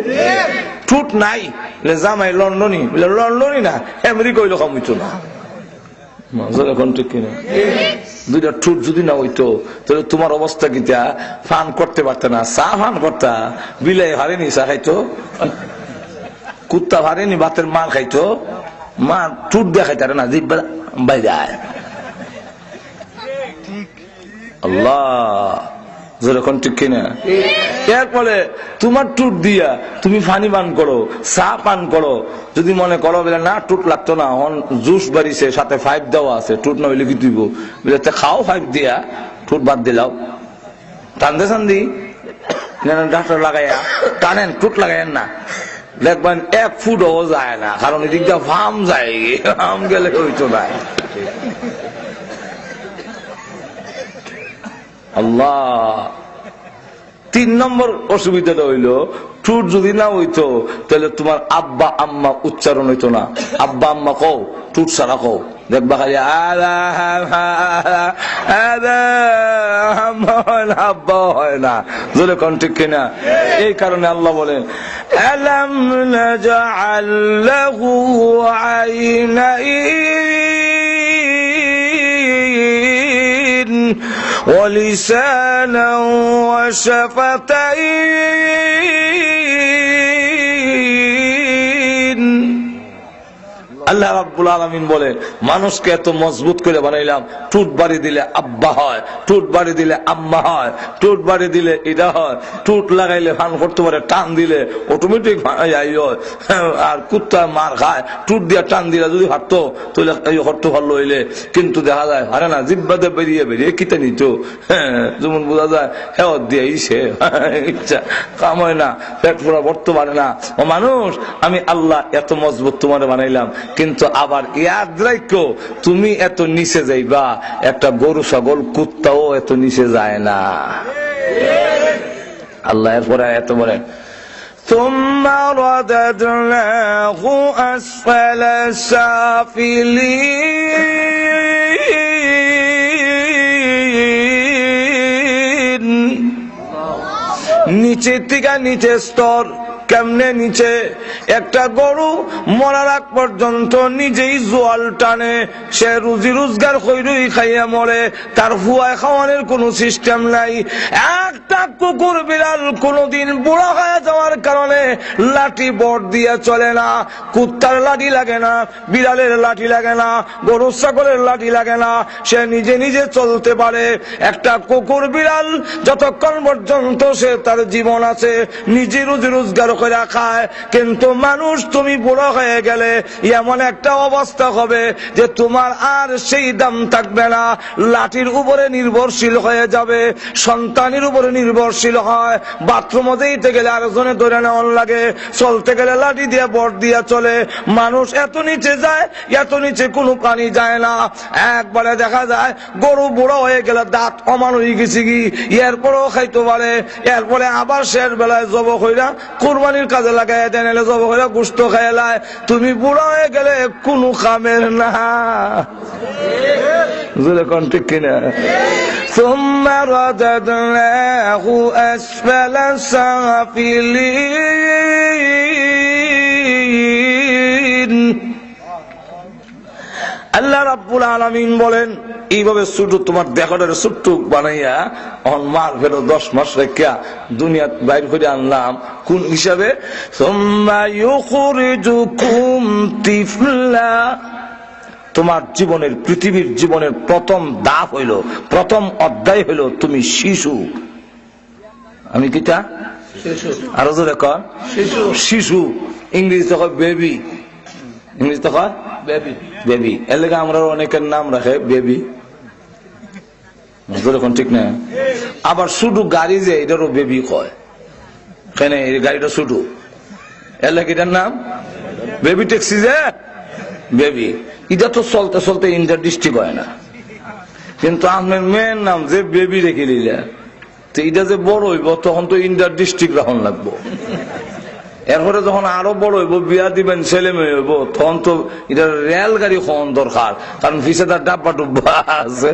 টুট নাই জামাই লন্ডনী, লন্ডনী না আমেরিকা হইলো কামিত না। দুইটা ঠুট যদি না হইতো তাহলে তোমার অবস্থা কিতা? ফান করতে পারতে না, চা ফান করতা, বিলাই হারেনি চা খাইতো, কুত্তা হারেনি ভাতের মার খাইতো, মা ঠুট দিয়ে খাইতারে না, জিভ বাইরে আয়। আল্লাহ যেরকম ঠিক কিনা? এরপরে তোমার টুট দিয়া তুমি পানি পান করো, চা পান করো, যদি মনে করো বলে না টুট লাগতো না, জুস বাড়িছে সাথে 5 দেওয়া আছে, টুট না হইলে কি দিব বলে খাও 5 দিয়া, টুট বাদ দিলাও। টানতে চান্দি ডাক্তার লাগাইয়া টানেন, টুট লাগাইয়েন না, দেখবেন 1 ফুটও যায় না, কারণ এদিকটা ফার্ম যায়, ফার্ম গেলে হইতো না। আল্লাহ 3 নম্বর অসুবিধাটা হইল, টুট যদি না হইতো তাহলে তোমার আব্বা আম্মা উচ্চারণ হইতো না। আব্বা আম্মা কও, টুট সারা কও, দেখবা খালি আব্বা হয় না। জোরে কোন ঠিক কিনা? এই কারণে আল্লাহ বলেন আলাম নাজআল লাহু আইনাইন ولسانا وشفتين। আল্লাহ রাব্বুল আলামিন বলে মানুষকে এত মজবুত করে বানাইলাম, টুট বাড়ি দিলে আব্বা হয়, টুট বাড়ি দিলে আম্মা হয়, টুট বাড়ি দিলে এটা হয়, টুট লাগাইলে ফান করতে পারে, টান দিলে অটোমেটিক আর কুত্তা মার খায়, টুট দিয়া টান দিলে যদি হাঁটতো তাহলে হট্টো ভালো হইলে, কিন্তু দেখা যায় হারে না, জিব্বাতে বেরিয়ে বেরিয়ে কিতে নিত, যেমন বোঝা যায় হ্যাঁ দিয়ে ইসে ইচ্ছা কাম হয় না, পেট পুরা ভরতে পারে না। ও মানুষ, আমি আল্লাহ এত মজবুত তোমার বানাইলাম, কিন্তু আবার ইয়াদ রাখো তুমি এত নিচে যাইবা, একটা গরু ছাগল কুত্তাও এত নিচে যায় না। আল্লাহ এরপরে এত বলেন ثم رددناه أسفل سافلين নিচে থেকে নিচে স্তর কেমনে নিচে একটা গরু মরার আগ পর্যন্ত নিজেই জোয়াল টানে সে রুজি রোজগার কইরই খাইয়া মরে তার হুয়ায় খাওয়ানোর কোনো সিস্টেম নাই একটা কুকুর বিড়াল কোনদিন বুড়া হয়ে যাওয়ার কারণে লাঠি বট দিয়ে চলে না কুত্তার লাঠি লাগে না বিড়ালের লাঠি লাগে না গরু ছাগলের লাঠি লাগে না সে নিজে নিজে চলতে পারে একটা কুকুর বিড়াল যতক্ষণ পর্যন্ত সে তার জীবন আছে নিজে রুজি রোজগার করে খায় কিন্তু মানুষ তুমি বুড়ো হয়ে গেলে এমন একটা অবস্থা হবে যে তোমার আর সেই দাম থাকবে না লাঠির উপরে নির্ভরশীল হয়ে যাবে সন্তানের উপরে নির্ভরশীল হয় বাথরুমে যেতে গেলে আরেকজনে ধরে নেওয়ার লাগে চলতে গেলে লাঠি দিয়ে বট দিয়ে চলে মানুষ এত নিচে যায় এত নিচে কোনো প্রাণী যায় না একবারে দেখা যায় গরু বুড়ো হয়ে গেলে দাঁত অমান হয়ে গেছে কি এরপরেও খাইতে পারে এরপরে আবার শেষ বেলায় জব হইরা কুরবানির কাজে লাগাই দেন এলে জব হইরা গোশত খাইলায় তুমি বুড়ো হয়ে গেলে কোনো কামের না কোন ঠিক কিনা ثم رددناه أسفل سافلين আল্লাহ রাব্বুল আলামিন বলেন এইভাবে ছোট তোমার দেহটারে ছোট্ট বানাইয়া মার ফেরো 10 মাস রেখা দুনিয়া বাইর করে আনলাম কোন হিসাবে সুম্মা ইউখরিজুকুম তিফলা তোমার জীবনের পৃথিবীর জীবনের প্রথম ধাপ হইল প্রথম অধ্যায় হইল তুমি শিশু আমি কিটা শিশু আরো জোরে কর শিশু শিশু ইংরেজিতে কয় বেবি ইংরেজিতে কয় বেবি বেবি এর লেগে আমরা অনেকের নাম রাখে বেবি ঠিক না আবার শুধু গাড়ি যে এটারও বেবি কয় কেন এই গাড়িটা শুধু এর লেগে এটার নাম বেবি ট্যাক্সি যে বেবি এটা তো চলতে চলতে ইন্টার ডিস্ট্রিক্ট হয় না কিন্তু আপনার মেয়ের নাম যে বেবি রেখে দিলে তো এটা যে বড় হইব তখন তো ইন্টার ডিস্ট্রিক্ট রাখুন লাগবো এরপরে যখন আরো বড় হইব বিয়া দিবেন ছেলে মেয়ে হইব তখন তো এটা রেলগাড়ি হওয়ার দরকার কারণ পিছে তার ডাব্বা ডুব্বা আছে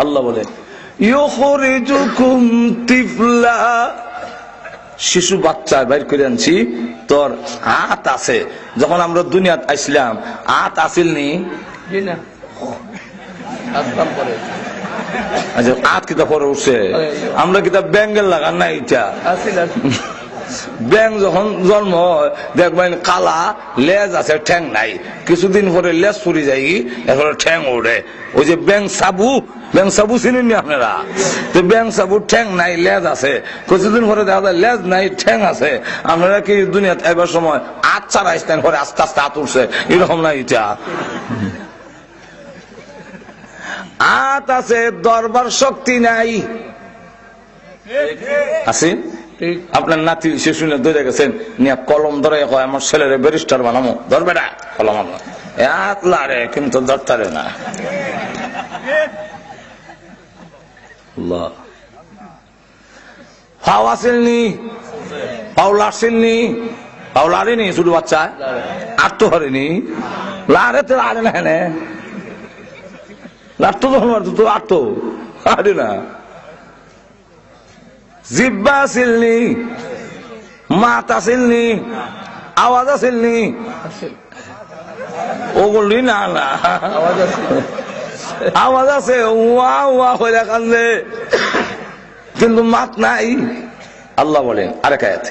আল্লাহ বলে ইউখরিজুকুম তিফলা শিশু বাচ্চা বাইর করে আনছি তোর হাত আছে যখন আমরা দুনিয়াত আসলাম হাত আসিল নি আচ্ছা হাত কিতা পরে উঠছে আমরা কিতা ব্যাঙ্গেল লাগান না এটা ব্যাং যখন জন্ম হয় দেখবেন কালা লেজ আছে ঠ্যাং নাই কিছুদিন পরে লেজ ফুরি যায় এরপরে ঠ্যাং ওঠে ওই যে ব্যাং সাবু চিনেন নি আপনারা তো ব্যাং সাবু ঠ্যাং নাই লেজ আছে কিছুদিন পরে দেখা যায় লেজ নাই ঠ্যাং আছে আপনারা কি দুনিয়াতে এবার সময় হাত ছাড়া আসতেন পরে আস্তে আস্তে হাত উঠছে এরকম না এটা হাত আছে দরবার শক্তি নাই আছে আপনার নাতি শিশু ধরে গেছেন নিয়ে কলম ধরে কয় আমার ছেলেরে ব্যারিস্টার বানামো ধরবে না কলম হাত লাড়ে কিন্তু ধরতারে না ফাও আসেননি ফাও লাড়ছেননি ফাও লাড়েনি শুধু বাচ্চা আর তো হরেনি লাড়ে তো লাড়ে না হেনে লাড়তো যখন তো আটতো আরে না জিব্বা আসিলনি মাত আসিলনি আওয়াজ আসিলনি ও বললি না না আওয়াজ আছে ওয়া ওয়া হইলা কান্দে কিন্তু মাত নাই আল্লাহ বলেন আরেক আয়াত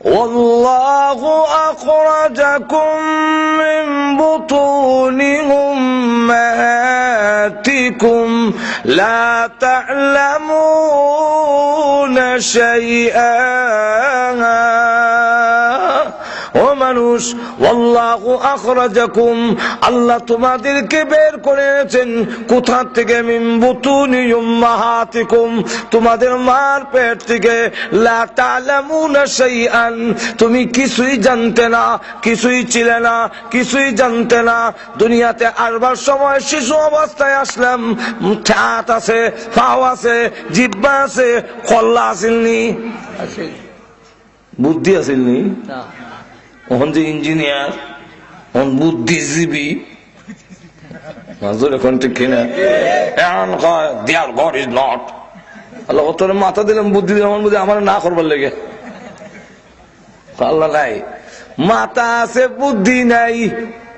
والله أخرجكم من بطون أمهاتكم لا تعلمون شيئا ও মানুষ, ওয়াল্লাহু আখরাজাকুম, আল্লাহ তোমাদেরকে বের করে এনেছেন কোথা থেকে? মিন বুতুনি উম্মাহাতিকুম, তোমাদের মার পেট থেকে। লা তা'লামুনা শাইআন, তুমি কিছুই জানতে না, কিছুই ছিলে না, কিছুই জানতে না। দুনিয়াতে আসবার সময় শিশু অবস্থায় আসলাম, হাত আছে, পাও আছে, জিহ্বা আছে, কল্লা আসেননি, বুদ্ধি আসেননি। ওখান যে ইঞ্জিনিয়ার, ওখান বুদ্ধিজীবী, এখন ঠিক কিনা? এখন কয় দেয়ার গড ইজ নট। আল্লাহ তোর মাথা দিলাম বুদ্ধি দিলাম, বুদ্ধি আমার না করবার লেগে। আল্লাহ নাই, মাথা আছে বুদ্ধি নাই।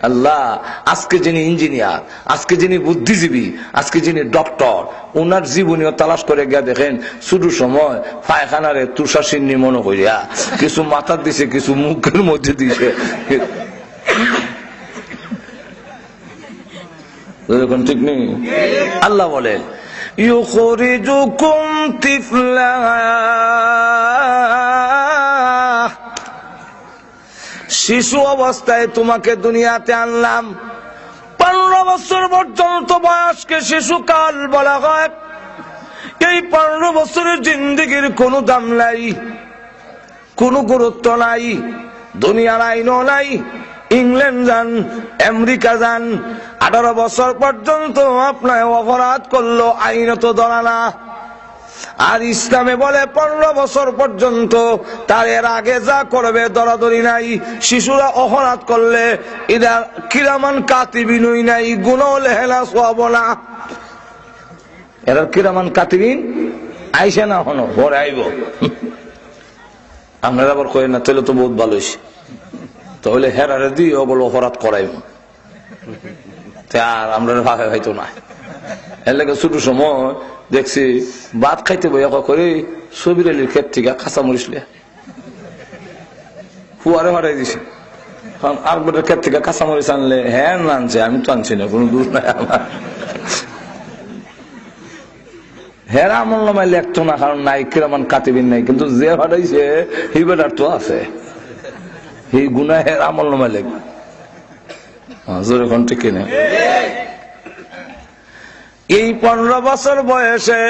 আল্লাহ আজকে যিনি ইঞ্জিনিয়ার, আজকে যিনি বুদ্ধিজীবী, আজকে যিনি ডক্টর, ওনার জীবনীয় তালাশ করে গিয়া দেখেন শুরু সময় পায়খানারে তুষাসিন্নি মনে করিয়া কিছু মাথার দিছে, কিছু মুখের মধ্যে দিছে। ঠিক নেই? আল্লাহ বলেন ইউখরিজুকুম তিফলা, শিশু অবস্থায় তোমাকে দুনিয়াতে আনলাম। 15 বছর পর্যন্ত বয়সকে শিশুকাল বলা হয়। এই 15 বছরের জিন্দেগির কোনো দাম নাই, কোনো গুরুত্ব নাই, দুনিয়ার আইনও নাই। ইংল্যান্ড যান, আমেরিকা যান, 18 বছর পর্যন্ত আপনার অপরাধ করলো আইন তো ধরা না। আর ইসলামে বলে 15 বছর পর্যন্ত, তার এর আগে যা করবে দরাদরি নাই। শিশুরা অপরাধ করলে এরা কিরামান কাতিবিন নাই, গুনাহ লেহেলা সওয়াব না। এরা কিরামান কাতিবিন আইসে না, হনো পরে আইব। আপনারা আবার কই না, তাহলে তো বহুত ভালো হইছে, তাহলে হেরারে দিয়ে বলে অপরাধ করাইব, আর আমরা ভাগে হয়তো না। এর লাগে ছোট সময় দেখছি ভাত খাইতে বইয়া করে সবির আলীর ক্ষেত থেকে কাঁচা মরিচ লিয়া ফুয়ারে মারাই দিছে। কারণ আকবরের ক্ষেত থেকে কাঁচা মরিচ আনলে হ্যাঁ আনছে, আমি তো আনছি না, কোনো দূর নাই আমার। হেরা আমল নামায় লেখতো না, কারণ নাই কিরামান কাতিবিন নাই, কিন্তু যে হারাইছে এই বেটার তো আছে, এই গুনাহ হের আমল নামায় লেখ। জোরে কোন ঠিক কিনা? এই 15 বছর বয়সে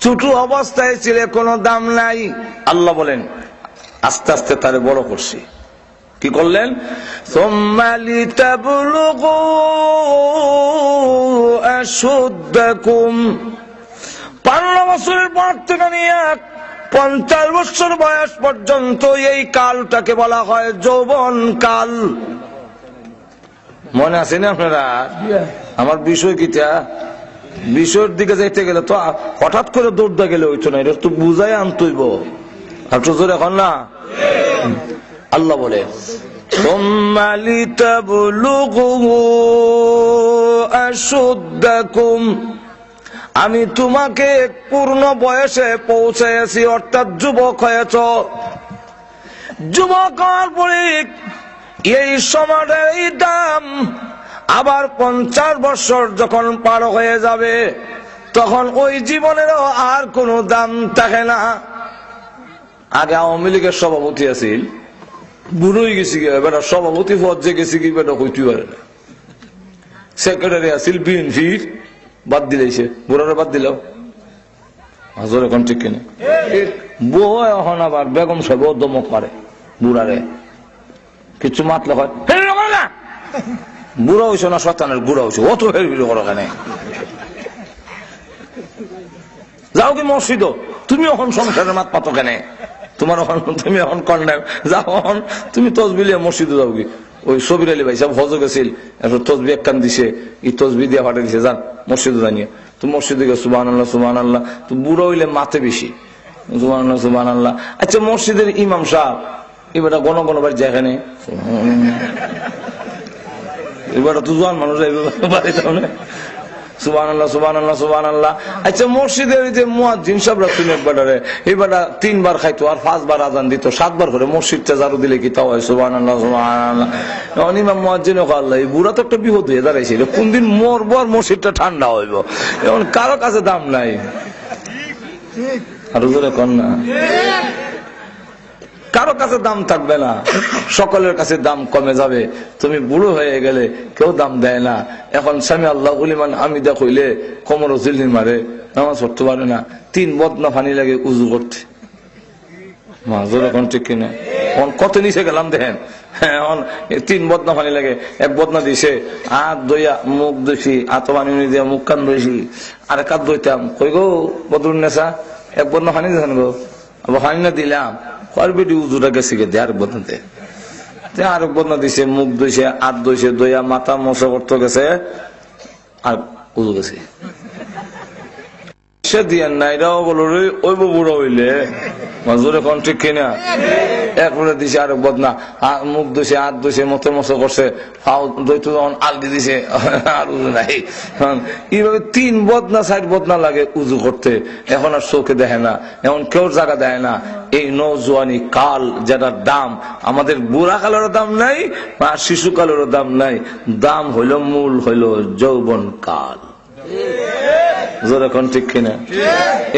ছোট অবস্থায় ছিল, কোনো দাম নাই। আল্লাহ বলেন আস্তে আস্তে তারে বড় করছি। কি করলেন? সুম্মা লিতাবলুগু আশুদ্দাকুম, 15 বছরের পর থেকে নিয়ে 50 বছর বয়স পর্যন্ত এই কালটাকে বলা হয় যৌবন কাল। মনে আছে না আপনারা? আমার বিষয় কিটা, বিষয়ের দিকে যাইতে গেলে তো হঠাৎ করে দৌড়তে গেলে হইতো না, এটা তো বুঝাই আনতইব। আর তো জোরে এখন না। আল্লাহ বলে সুম্মা লিতাবলুগু আশুদ্দাকুম, আমি তোমাকে পূর্ণ বয়সে পৌঁছেছি, অর্থাৎ যুবক হয়েছ। যুবক হওয়ার পরে এই সমাজের এই দাম আবার 50 বছর যখন পার হয়ে যাবে, তখন ওই জীবনেরও আর কোনো দাম থাকে না। আগে আওয়ামী লীগের সভাপতি আছিল, বুড়োই গেছি, এবার সভাপতি পদ যে গেছি কি বেটা হইতে পারে না। সেক্রেটারি আছিল বিএনপির, বাদ দিলেছে, বুড়ারে বাদ দিল। হাজর এখন ঠিক কিনা? বউ এখন আবার বেগম সাহেব দমক মারে বুড়ারে, কিছু মাতলে হয় না, বুড়া হইছ না শতানের বুড়া হইছ, অত হেরবির করো কেন? যাও কি মসজিদ, তুমি এখন সংসারের মাত পাতো কেন? তোমার তুমি এখন কন্যা যাও, এখন তুমি তসবিলিয়া মসজিদে যাও কি? ওই সবির আলী ভাই সাহেব হজ গেছিল, তসবি এক কান দিছে, এই তসবি দিয়ে পাঠিয়ে দিছে, যান মসজিদে জানিয়ে। তো মসজিদে গেছে সুবহানাল্লাহ সুবহানাল্লাহ, তো বুড়ো হইলে মাথে বেশি সুবহানাল্লাহ সুবহানাল্লাহ। আচ্ছা মসজিদের ইমাম সাহেব এবার গণ বাড়ি যায় এখানে, এবার তো জোয়ান মানুষ বাড়িতে সুবহানাল্লাহ সুবহানাল্লাহ সুবহানাল্লাহ। আচ্ছা মসজিদের যে মুয়াজ্জিন সাহেবরা শুনে বেটারে এবারে 3 বার খাইতো আর 5 বার আজান দিত, 7 বার করে মসজিদটা ঝাড়ু দিলে কি তাও হয় সুবহানাল্লাহ সুবহানাল্লাহ। ইমাম মুয়াজ্জিন আল্লাহ, এই বুড়া তো একটা বিপদ হয়ে দাঁড়াইছিল, কোনদিন মরবো আর মসজিদটা ঠান্ডা হইব, এখন কারো কাছে দাম নাই। আর জোরে কন না। কারো কাছে দাম থাকবে না, সকলের কাছে দাম কমে যাবে। তুমি বুড়ো হয়ে গেলে কেউ দাম দেয় না। এখন স্বামী আল্লাহ উলিমান হামিদা কইলে কোমর জিল্লি মারে, নামাজ পড়তে পারে না, 3 বদনা পানি লাগে উজু করতে। মাজুর এখন ঠিক কিনা কত নিচে গেলাম দেখেন। এখন 3 বদনা পানি লাগে, 1 বদনা দিছে, হাত ধুইয়া মুখ ধুইছি, হাত পানি দিয়ে মুখ কান ধুইছি, আর কাত ধুইতাম। কই গো বদরুন নেশা 1 বদনা পানি দিয়েছেন গো, পানি না দিলাম, বেটি উজুটা গেছি গে আরেক বদনাতে, আরেক বদনা দিছে, মুখ ধুইছে, হাত ধুইছে, ধুইয়া মাথা মশা করতে গেছে, আর উজু গেছে। সে দিয়ে নাই এটাও বলো রে, ওই বুড়ো হইলে মাজুর এখন ঠিক কিনা। এরপরে দিছে আরেক বদনা, মুখ ধুইছে, হাত ধুইছে, মতো মশা করছে, ফাও দইতো যখন আলদি দিছে, আর উজু নাই। এইভাবে 3 বদনা 4 বদনা লাগে উজু করতে। এখন আর চোখে দেখে না, এখন কেউ জায়গা দেয় না। এই নৌজওয়ানি কাল যেটার দাম, আমাদের বুড়া কালেরও দাম নাই, আর শিশুকালেরও দাম নাই, দাম হইল মূল হইল যৌবন কাল। এখন ঠিক কিনা।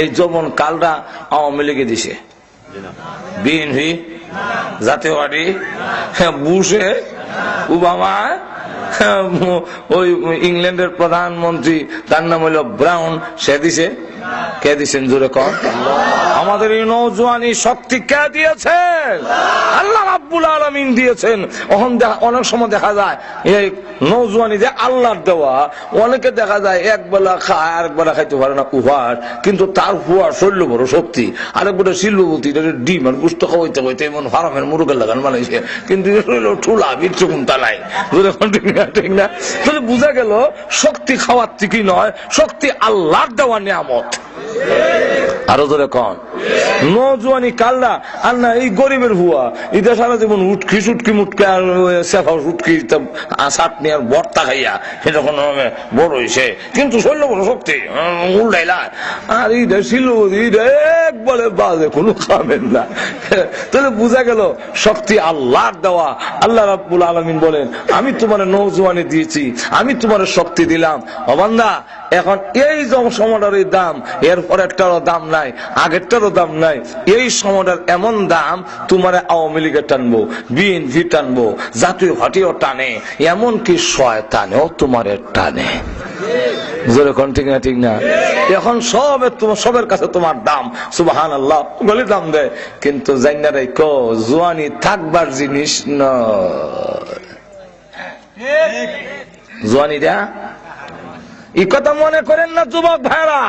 এই যৌবন কালটা আওয়ামী লীগে দিছে, বিএনপি, জাতীয় পার্টি, বুশে, ওবামা, ওই ইংল্যান্ডের প্রধানমন্ত্রী তার নাম হইল ব্রাউন, সে দিছে। কে দিচ্ছেন জোরে কর? আমাদের এই নওজোয়ানি শক্তি কে দিয়েছেন? আল্লাহ রাব্বুল আলামিন দিয়েছেন। অনেক সময় দেখা যায় এই নওজোয়ানি যে আল্লাহর দেওয়া, অনেকে দেখা যায় একবেলা খায় আরেক বেলা খাইতে পারে না, উহার কিন্তু তার হুয়া শৈল্য বড় শক্তি। আরেক বেলা শিল্পবতী ডিম আর গুস্ত খাওয়াইতে খাইতে এমন ফার্মের মুরগের লাগান বানাইছে, কিন্তু ঠুলা বিচ্ছুকুন্তা নাই। ঠিক না? তাহলে বোঝা গেল শক্তি খাওয়ার থেকেই নয়, শক্তি আল্লাহর দেওয়া নিয়ামত। আরো ধরে কন নওজোয়ানি কালরা আর না এই গরিবের হুয়া, এটা সারা জীবন উটকি সুটকি মুটকি আর সেফা সুটকি চাটনি আর ভর্তা খাইয়া সেরকম বড় হয়েছে, কিন্তু শৈল্য বড় শক্তি উল্টাইলা। আর এইটা শিল্পতি এইটা একবারে বাজে, কোনো খাবেন না। তাহলে বোঝা গেল শক্তি আল্লাহর দেওয়া। আল্লাহ রাব্বুল আলামিন বলেন, আমি তোমার নওজোয়ানি দিয়েছি, আমি তোমার শক্তি দিলাম। ও বান্দা, এখন এই সময়টার দাম এরপর একটারও দাম নাই, আগেরটারও দাম নাই। এই সময়টার এমন দাম, তোমার আওয়ামী লীগের টানবো, বিএনপি টানবো, জাতীয় পার্টিও টানে, এমনকি শয়তানেও তোমার টানে। যেরকম ঠিক না? ঠিক না? এখন সবের কাছে তোমার দাম, সুবহানাল্লাহ বলে দাম দেয়, কিন্তু জাইনা রাখো জওয়ানি থাকবার জিনিস নয়। জওয়ানিটা এই কথা মনে করেন না যুবক ভাইরা,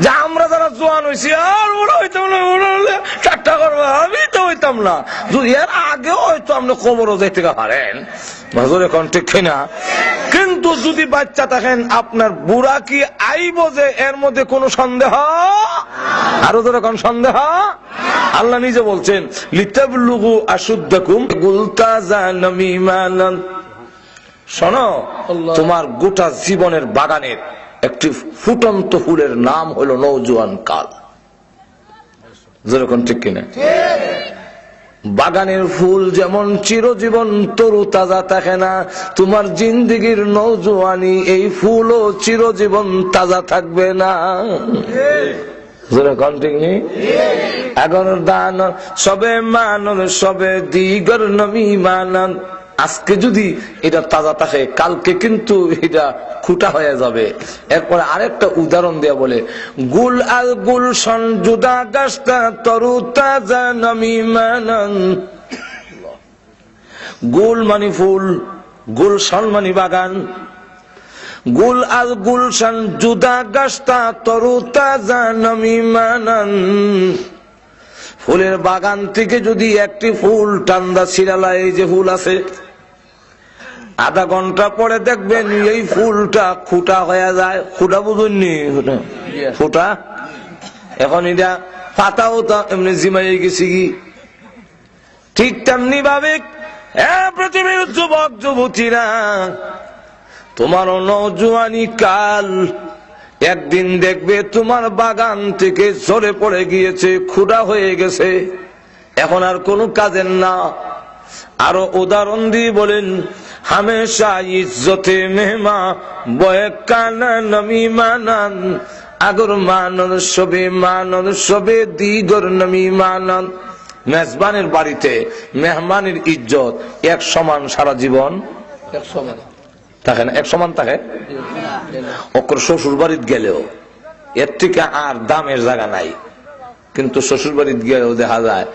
যে আমরা যারা জোয়ান হয়েছি আর ওরা হইতাম না, ওরা হলে ঠাট্টা করবো, আমি তো হইতাম না। এর আগেও হয়তো আপনি খবরও যেতে পারেন, এখন ঠিক না? কিন্তু যদি বাচ্চা থাকেন, আপনার বুড়া কি আইব যে এর মধ্যে কোনো সন্দেহ? আরো যেরকম সন্দেহ। আল্লাহ নিজে বলছেন, লিতাবলুগু আশুদ্দাকুম গুলতাজানামিমানান। শোনো, তোমার গোটা জীবনের বাগানের একটি ফুটন্ত ফুলের নাম হলো নওজোয়ান কাল। যেরকম ঠিক কিনা? বাগানের ফুল যেমন চিরজীবন তরু তাজা থাকে না, তোমার জিন্দেগির নওজোয়ানি এই ফুলও চিরজীবন তাজা থাকবে না। যেরকম ঠিক নেই? এখন দান সবে মানন সবে দিগর নমি মানন। আজকে যদি এটা তাজা থাকে, কালকে কিন্তু এটা খুঁটা হয়ে যাবে। এরপরে আরেকটা উদাহরণ দেয়া বলে, গুল আল গুলশন জুদা গাছটা তরু তাজা নমিমানন। গুল মানে ফুল, গুলশন মানে বাগান। গুল আল গুলশন জুদা গাছটা তরু তাজা নমিমানন। ফুলের বাগান থেকে যদি একটি ফুল টান্দা ছিড়ালা, এই যে ফুল আছে, আধা ঘন্টা পরে দেখবেন এই ফুলটা খুঁটা হয়ে যায়। খুঁটা বুঝুননি? ফুটা। এখন এটা পাতাও তো এমনি জিমাই গেছি কি। ঠিক তেমনি ভাবে পৃথিবীর যুবক যুবতীরা, তোমার নওজোয়ানি কাল একদিন দেখবে তোমার বাগান থেকে ঝরে পড়ে গিয়েছে, খুঁটা হয়ে গেছে, এখন আর কোনো কাজের না। আরো উদাহরণ দিয়ে বলেন, হামেশা ইজ্জতে মেহমা বয়ে কানা নমি মানান। আগর মানন সবে দিগর নমি মানন। মেজবানের বাড়িতে মেহমানের ইজ্জত এক সমান সারা জীবন থাকে না, এক সমান থাকে। ওর শ্বশুর বাড়িতে গেলেও এর থেকে আর দামের জায়গা নাই, কিন্তু শ্বশুর বাড়িতে গেলেও দেখা যায়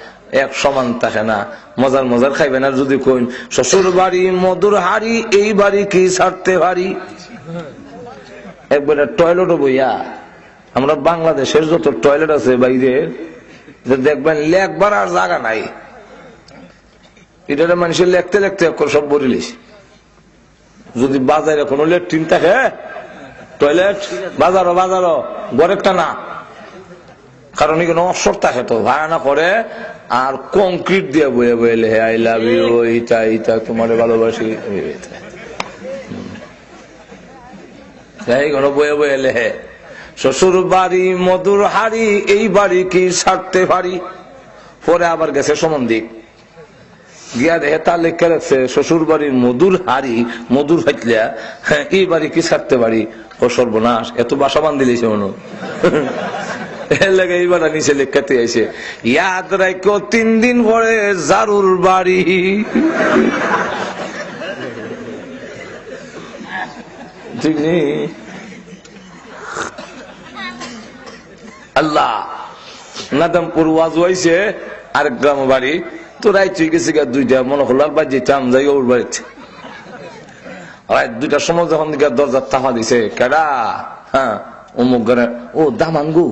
এক সমান থাকে না। মজার মজার খাইবেন আর যদি কইন শ্বশুর বাড়ি মধুর হাড়ি, এই বাড়ি কি ছাড়তে পারি। একবারে টয়লেটও বইয়া, আমরা বাংলাদেশের যত টয়লেট আছে বাইরে দেখবেন লেখবার আর জায়গা নাই। এটা মানুষের লেখতে লেখতে সব বলিস। যদি বাজারে কোনো লেট্রিন থাকে, টয়লেট বাজারও বাজারও গড়েরটা না, কারণ এখানে অবসর থাকে তো ভাড়া না করে আর কংক্রিট দিয়ে বয়ে বয়ে লেহে আই লাভ ইউ, এইটা এইটা তোমার ভালোবাসি, বয়ে বয়ে লেহে। শ্বশুর বাড়ি মধুর হাড়ি, এই বাড়ি কি ছাড়তে পারি। পরে আবার গেছে সম্বন্ধিক গিয়া দেখে তার লেখা রাখছে শ্বশুর বাড়ির মধুর হাড়ি মধুর হাইতলিয়া, হ্যাঁ এই বাড়ি কি ছাড়তে পারি। ও সর্বনাশ, এত বাসা বান দিলেছে মনে এর লাগে এইবার নিচে লেখাতে আইছে ইয়াদ রাখো 3 দিন পরে জারুর বাড়ি। ঠিক নেই। আল্লাহ নাদামপুর ওয়াজ হইছে আরেক গ্রাম বাড়ি তো রাইত গেছে গা 2টা, মনে হল আর বাজে চাম যাই ওর বাড়িতে। রাত 2টার সময় যখন দরজার তাফা দিছে, কেডা? হ্যাঁ অমুক ঘরে। ও দামাঙ্গু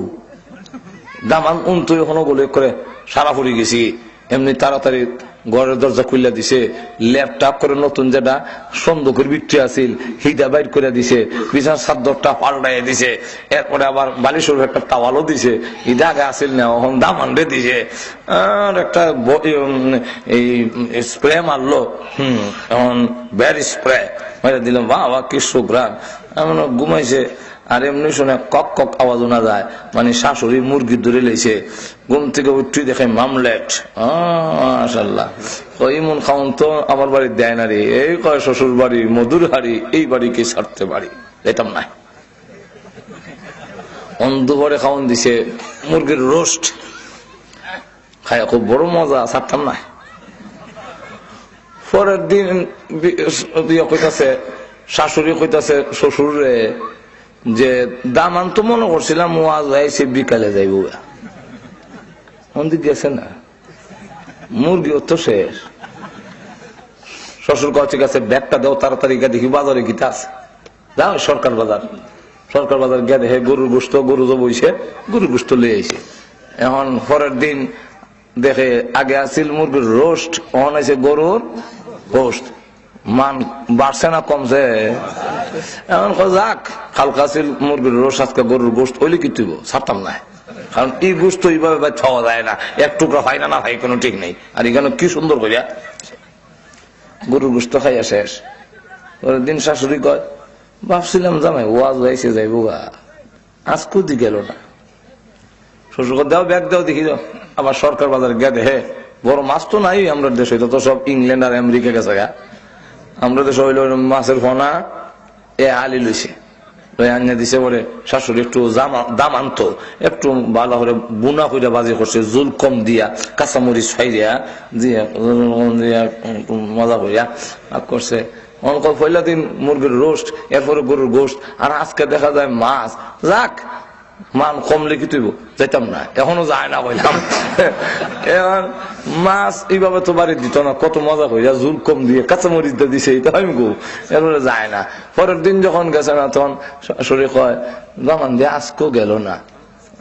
দামান উনতো এখনো বলে করে সারা পড়ে গেছি। এমনি তাড়াতাড়ি ঘরের দরজা খুলে দিছে, ল্যাপটপ করে নতুন যেটা সন্দুকের বিক্রি আছিল হিটা বাইর করে দিছে, বিছানার চাদরটা পাল্টাই দিছে, এরপরে আবার বালিশের একটা টাওয়ালও দিছে। হিটা আগে আসিল না, এখন দামান রে দিছে। আর একটা এই স্প্রে মারলো, এখন ব্যার স্প্রে মেরে দিলাম, বাবা কি সুগ্রাম। এমন ঘুমাইছে আর এমনি শুনে কক কক আওয়াজ শোনা যায়, মানে শাশুড়ি মুরগি ধরে লেছে। ঘুম থেকে উঠি দেখে মামলেট। মাশাআল্লাহ, ইমন খাউন তো আমার বাড়ি দেয় না রে। এই কয় শ্বশুর বাড়ি মধুর হাড়ি, এই বাড়ি কি ছাড়তে পারি। এটাম নাই। দুপুরে খাওয়ান দিছে মুরগির রোস্ট, খায় খুব বড় মজা, ছাড়তাম না। পরের দিন কইতাছে শাশুড়ি, কইতাছে শ্বশুর রে যে দামান তো মনে করছিলাম ওয়াজ হয়েছে বিকালে যাইব, মন্দির গেছে না, মুরগি তো শেষ। শ্বশুর কয় ঠিক আছে ব্যাগটা দেও তাড়াতাড়ি, গিয়ে দেখি বাজারে গীতা আছে। যাও সরকার বাজার, সরকার বাজার গিয়ে দেখে গরুর গোস্ত, গরু জবইছে, গরুর গোস্ত লিয়ে আইছে। এখন পরের দিন দেখে আগে আসিল মুরগির রোস্ট, এখন আছে গরুর গোস্ত। মান বাড়ছে না কমছে? এখন যাক, কালকা ছিল মুরগির রোস, আজকে গরুর গোস্ত, ওইলে কি তুইব, ছাড়তাম না। কারণ এই গোস্ত এইভাবে খাওয়া যায় না, এক টুকরা খাই না, না খাই কোনো ঠিক নেই। আর এখানে কি সুন্দর করিয়া গরুর গোস্ত খাইয়া শেষ। পরের দিন শাশুড়ি কয়, ভাবছিলাম জামাই ওয়াজ হয়েছে যাইব গা, আজ কুদি গেল না। শ্বশুর দেও ব্যাগ দেও দেখি যাও। আবার সরকার বাজার গিয়ে দেখে বড় মাছ তো নাই আমরা দেশে, তো সব ইংল্যান্ড আর আমেরিকা গেছে গা। আমরা দেশে হইল মাছের ফোনা এ আলি লইছে, আনিয়ে দিছে। বলে শাশুড়ি একটু দাম আনতো, একটু ভালো করে বুনা কইরা বাজি করছে, জুল কম দিয়া কাঁচামরিচ ফাইরিয়া দিয়া মজা করিয়া করছে। পয়লা দিন মুরগির রোস্ট, এরপরে গরুর গোস্ত, আর আজকে দেখা যায় মাছ। যাক, মান কমলে কি তুইব, যাইতাম না, এখনো যায় না বললাম। এখন মাছ এইভাবে তো বাড়ি দিত না, কত মজা করিয়া জুল কম দিয়ে কাঁচামরিচ দিয়ে দিছে, এটা আমি গো, এরপরে যায় না। পরের দিন যখন গেছে না, তখন শ্বশুরে কয় দামান দিয়ে আজকেও গেল না।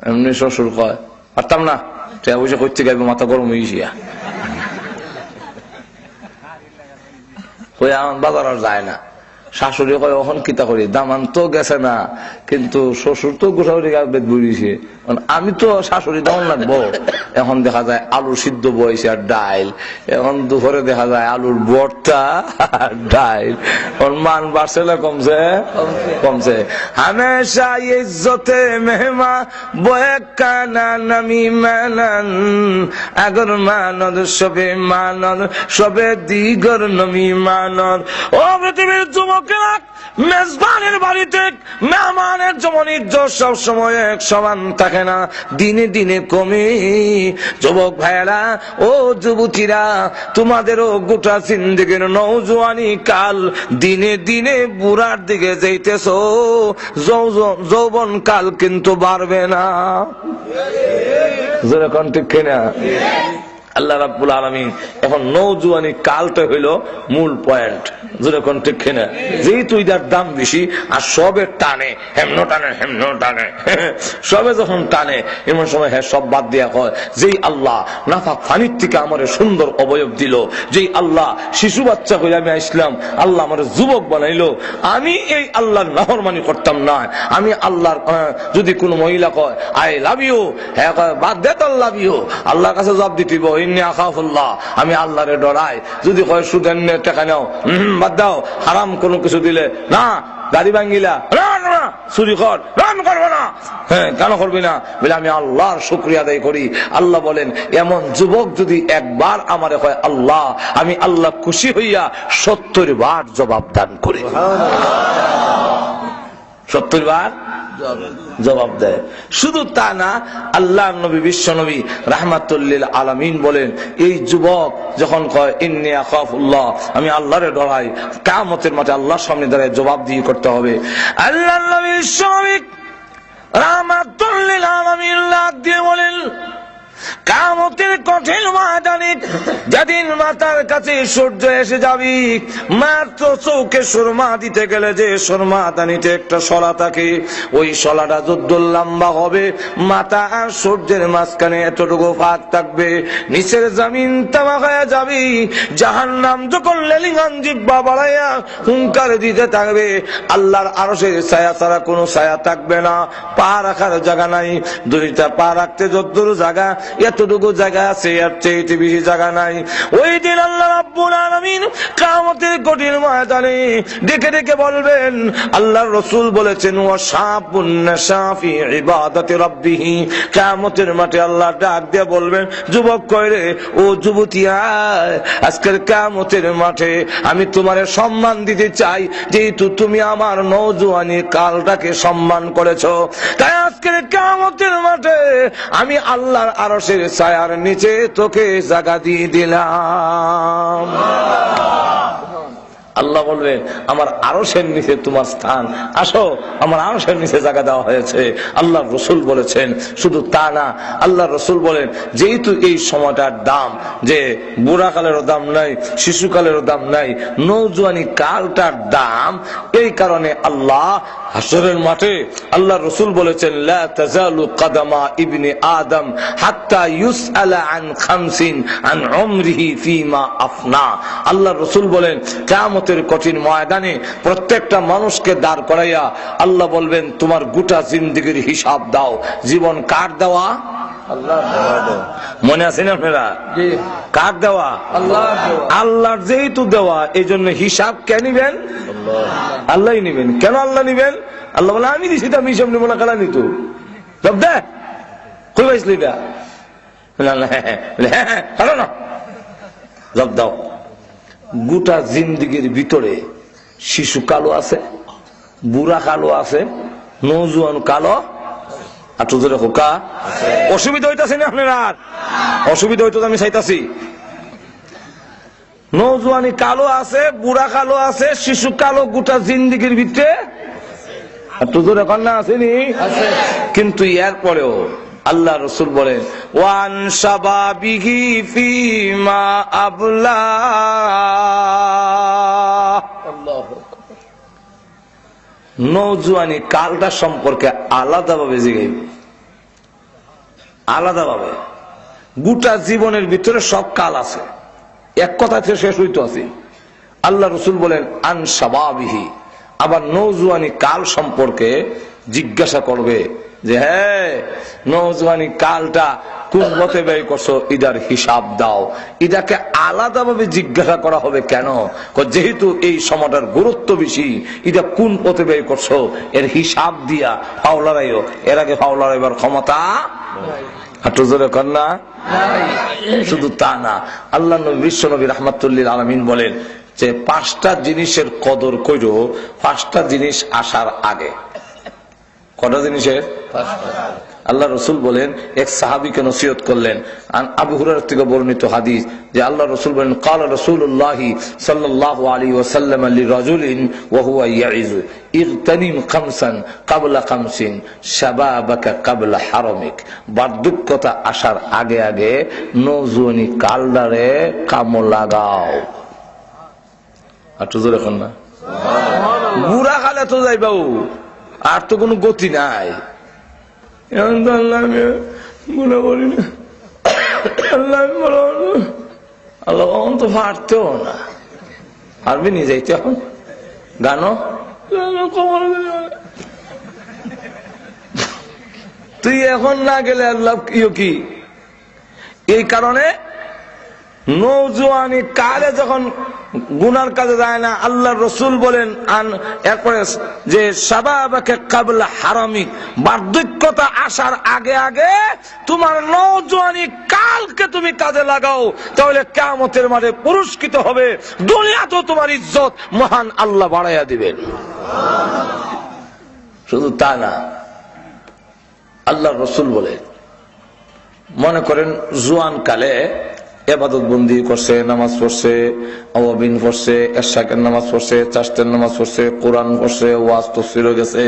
এমনি শ্বশুর কয় পারতাম না, পয়সা করতে গাইবে, মাথা গরম হয়ে গিয়া বাজার আর যায় না। শাশুড়ি কয় ওখান কিতা করি, দামান তো গেছে না, কিন্তু শ্বশুর তো গোসাউরি বেদ বুড়িছে, আমি তো শাশুড়ি দামান লাগবো। এখন দেখা যায় আলু সিদ্ধ বইছে আর ডাইল, এখন দুপুরে দেখা যায় আলুর ভর্তা আর ডাইল। মান বাড়ছে না কমছে? কমছে। হামেশা ইজ্জতে মেহমা বয়ে কানা নামি মানান, আগর মানদ সবে মানদ সবে দিগর নমি মানদ। ও পৃথিবীর যুবক লোকেরা মেজবানের বাড়িতে মেহমানের যেমন ইজ্জত সব সময় এক সমান থাকে না, দিনে দিনে কমে। যুবক ভাইয়েরা, ও যুবতীরা, তোমাদেরও গোটা জিন্দেগির নওজোয়ানি কাল দিনে দিনে বুড়ার দিকে যাইতেছ, যৌবন কাল কিন্তু বাড়বে না। যেরকম ঠিক কিনা? আল্লাহ রাব্বুল আলামিন এখন নওজোয়ানি কালটা হইল মূল পয়েন্ট। যেরকম ঠিক কিনা? যেহেতু এটার দাম বেশি আর সবের টানে, হেমনো টানে সবে যখন টানে এমন সময় হ্যাঁ সব বাদ দিয়া হয়, যেই আল্লাহ নাফাক ফানির থেকে আমার সুন্দর অবয়ব দিল, যেই আল্লাহ শিশু বাচ্চা হয়ে আমি আসলাম, আল্লাহ আমার যুবক বানাইলো, আমি এই আল্লাহর নাফরমানি করতাম না। আমি আল্লাহর যদি কোন মহিলা কয় আই লাভ ইউ, হ্যাঁ বাদ দে তো লাভ ইউ, আল্লাহর কাছে জবাব দিতে আমি আল্লাহরে ডরাই। যদি কয় সুদের টাকা নাও, বাদ দাও, হারাম কোনো কিছু দিলে না, গাড়ি ভাঙ্গিলা চুরি কর, করবো না, হ্যাঁ কেন করবি না বলে আমি আল্লাহর শুকরিয়া আদায় করি। আল্লাহ বলেন এমন যুবক যদি একবার আমারে কয় আল্লাহ, আমি আল্লাহ খুশি হইয়া 70 বার জবাব দান করি। 70 বার জবাব দেয়। শুধু তা না, আল্লাহ নবী বিশ্ব নবী রাহমাতুল লিল আলামিন বলেন এই যুবক যখন কয় ইন্নী আখাফুল্লাহ, আমি আল্লাহরে ডরাই, কিয়ামতের মাঠে আল্লাহর সামনে দাঁড়িয়ে জবাব দিয়ে করতে হবে। আল্লাহ নবী বিশ্ব নবী রাহমাতুল লিল আলামিন লাগ দিয়ে বলেন কিয়ামতের কঠিন ময়দানে যেদিন মাথার কাছে সূর্য এসে যাবি, মাত্র চৌকে সুরমা দিতে গেলে যে সুরমা দানিতে একটা শলা থাকে, ওই শলাটা যত লম্বা হবে, মাথা আর সূর্যের মাঝখানে এতটুকু ফাঁক থাকবে, নিচের জমিন তামা হয়ে যাবি। জাহান্নাম যখন লেলিঙ্গান জিহ্বা বাড়াইয়া হুঙ্কার দিতে থাকবে, আল্লাহর আরশের ছায়া ছাড়া কোনো ছায়া থাকবে না, পা রাখার জায়গা নাই, দুইটা পা রাখতে যতদূর জায়গা এতটুকু জায়গা আছে, এর চেয়ে বেশি জায়গা নাই। ওই দিন আল্লাহ রাব্বুল আলামিন কিয়ামতের কঠিন ময়দানে ডেকে ডেকে বলবেন, আল্লাহর রাসূল বলেছেন ওয়াশাবুন নাশাফি ইবাদাতি রাব্বিহ, কিয়ামতের মাঠে আল্লাহ ডাক দিয়ে বলবেন যুবক কই রে, ও যুবতী আয়, আজকের কিয়ামতের মাঠে আমি তোমারে সম্মান দিতে চাই, যেহেতু তুমি আমার নওজোয়ানি কালটাকে সম্মান করেছো, তাই আজকের কিয়ামতের মাঠে আমি আল্লাহর আরশের ছায়ার নিচে তোকে জায়গা দিয়ে দিলাম। আল্লাহ বলবে আমার আরশের নিচে তোমার স্থান, আসো আমার আরশের নিচে জায়গা দেওয়া হয়েছে। আল্লাহ রসুল বলেছেন, শুধু তা না, আল্লাহ রসুল বলেন যেহেতু এই সময়টার দাম, যে বুড়াকালেরও দাম নাই, শিশুকালেরও দাম নাই, নওজোয়ানি কালটার দাম, এই কারণে আল্লাহ হাসরের মাঠে আল্লাহ রসুল বলেছেন লা তাজালু কাদামা ইবনে আদম হাত্তা ইউসআলা আন খামসিন আন উমরিহি ফিমা আফনা। আল্লাহ রসুল বলেন কিয়ামতের কঠিন ময়দানে প্রত্যেকটা মানুষকে দাঁড় করাইয়া আল্লাহ বলবেন তোমার গোটা জিন্দেগির হিসাব দাও। জীবন কার দেওয়া? মনে আছেন আপনারা? কার দেওয়া? আল্লাহর। যেহেতু দেওয়া, এই জন্য হিসাব কে নিবেন? আল্লাহ নিবেন। কেন আল্লাহ নিবেন? আল্লাহ বলে আমি দিছি, আমি হিসাব নিব না, কারা নিত? জব দে, কই পাইছিল এটা? হ্যাঁ না, জব দাও। গোটা জিন্দিগির ভিতরে শিশু কালো আছে, বুড়া কালো আছে, নওজোয়ান কালো, আর তোদের হোকা অসুবিধা হইতাছে না আপনার? আর অসুবিধা হইতো আমি চাইতাছি। নওজোয়ানি কালো আছে, বুড়া কালো আছে, শিশু কালো, গোটা জিন্দিগির ভিতরে আর তোদের এখন না আসেনি। কিন্তু এর পরেও আল্লাহ রসুল বলেন ওয়ান শাবাবিহি ফিমা আবলা, নওজোয়ানি কালটা সম্পর্কে আলাদাভাবে জিজ্ঞাসা, আলাদাভাবে। গোটা জীবনের ভিতরে সব কাল আছে, এক কথাতে শেষ হইতে আছে। আল্লাহ রসুল বলেন আন শাবাবিহি, আবার নওজোয়ানি কাল সম্পর্কে জিজ্ঞাসা করবে যে হ্যাঁ নওজোয়ানি কালটা কোন পথে ব্যয় করছো, ইদার হিসাব দাও। ইদাকে আলাদাভাবে জিজ্ঞাসা করা হবে কেন? যেহেতু এই সময়টার গুরুত্ব বেশি, ইদা কোন পথে ব্যয় করছো এর হিসাব দিয়া ফাওলারাইও। এর আগে ফাওলারাইবার ক্ষমতা হাঁটু জোরে কর না। শুধু তা না, আল্লাহ নবী বিশ্ব নবী রাহমাতুল লিল আলামিন বলেন যে 5টা জিনিসের কদর কইরো 5টা জিনিস আসার আগে। কটা জিনিসের? আল্লাহ রসুল বলেন, এক সাহাবীকে নসিহত করলেন। আবু হুরায়রা থেকে বর্ণিত হাদিস যে আল্লাহ রসুল বলেন, ক্বালা রাসূলুল্লাহ সাল্লাল্লাহু আলাইহি ওয়াসাল্লাম লিরাজুলিন ওয়া হুয়া ইয়াইযু ইগতানিম খামসান ক্বাবলা খামসিন শাবাবাকা ক্বাবলা হারামিক। বার্ধক্যতা আসার আগে আগে নওজোয়ানি কালদারে কাম লাগাও। একটু জোরে কোন না, বুড়া কালে তো যাইবাও, আর তো কোনো গতি নাই। আল্লাহ তো পারতেও না, পারবি নি যাইতে এখন গানো। তুই এখন না গেলে আল্লাহ কি? এই কারণে নওজোয়ানি কালে যখন গুনার কাজে যায় না, আল্লাহ রসুল বলেন এরপরে যে শাবাবাকে ক্বাবলা হারামিক, বার্ধক্যতা আসার আগে আগে তোমার নওজোয়ানি কালকে তুমি কাজে লাগাও, তাহলে কিয়ামতের মাঠে পুরস্কৃত হবে। দুনিয়াতেও তোমার ইজ্জত মহান আল্লাহ বাড়াইয়া দিবেন। শুধু তা না, আল্লাহ রসুল বলে, মনে করেন জোয়ান কালে ইবাদত বন্দি করছে, নামাজ পড়ছে, আওয়াবিন পড়ছে, এশাকের নামাজ পড়ছে, চাষতের নামাজ পড়ছে, কোরআন পড়ছে, ওয়াজ তাফসীর গেছে।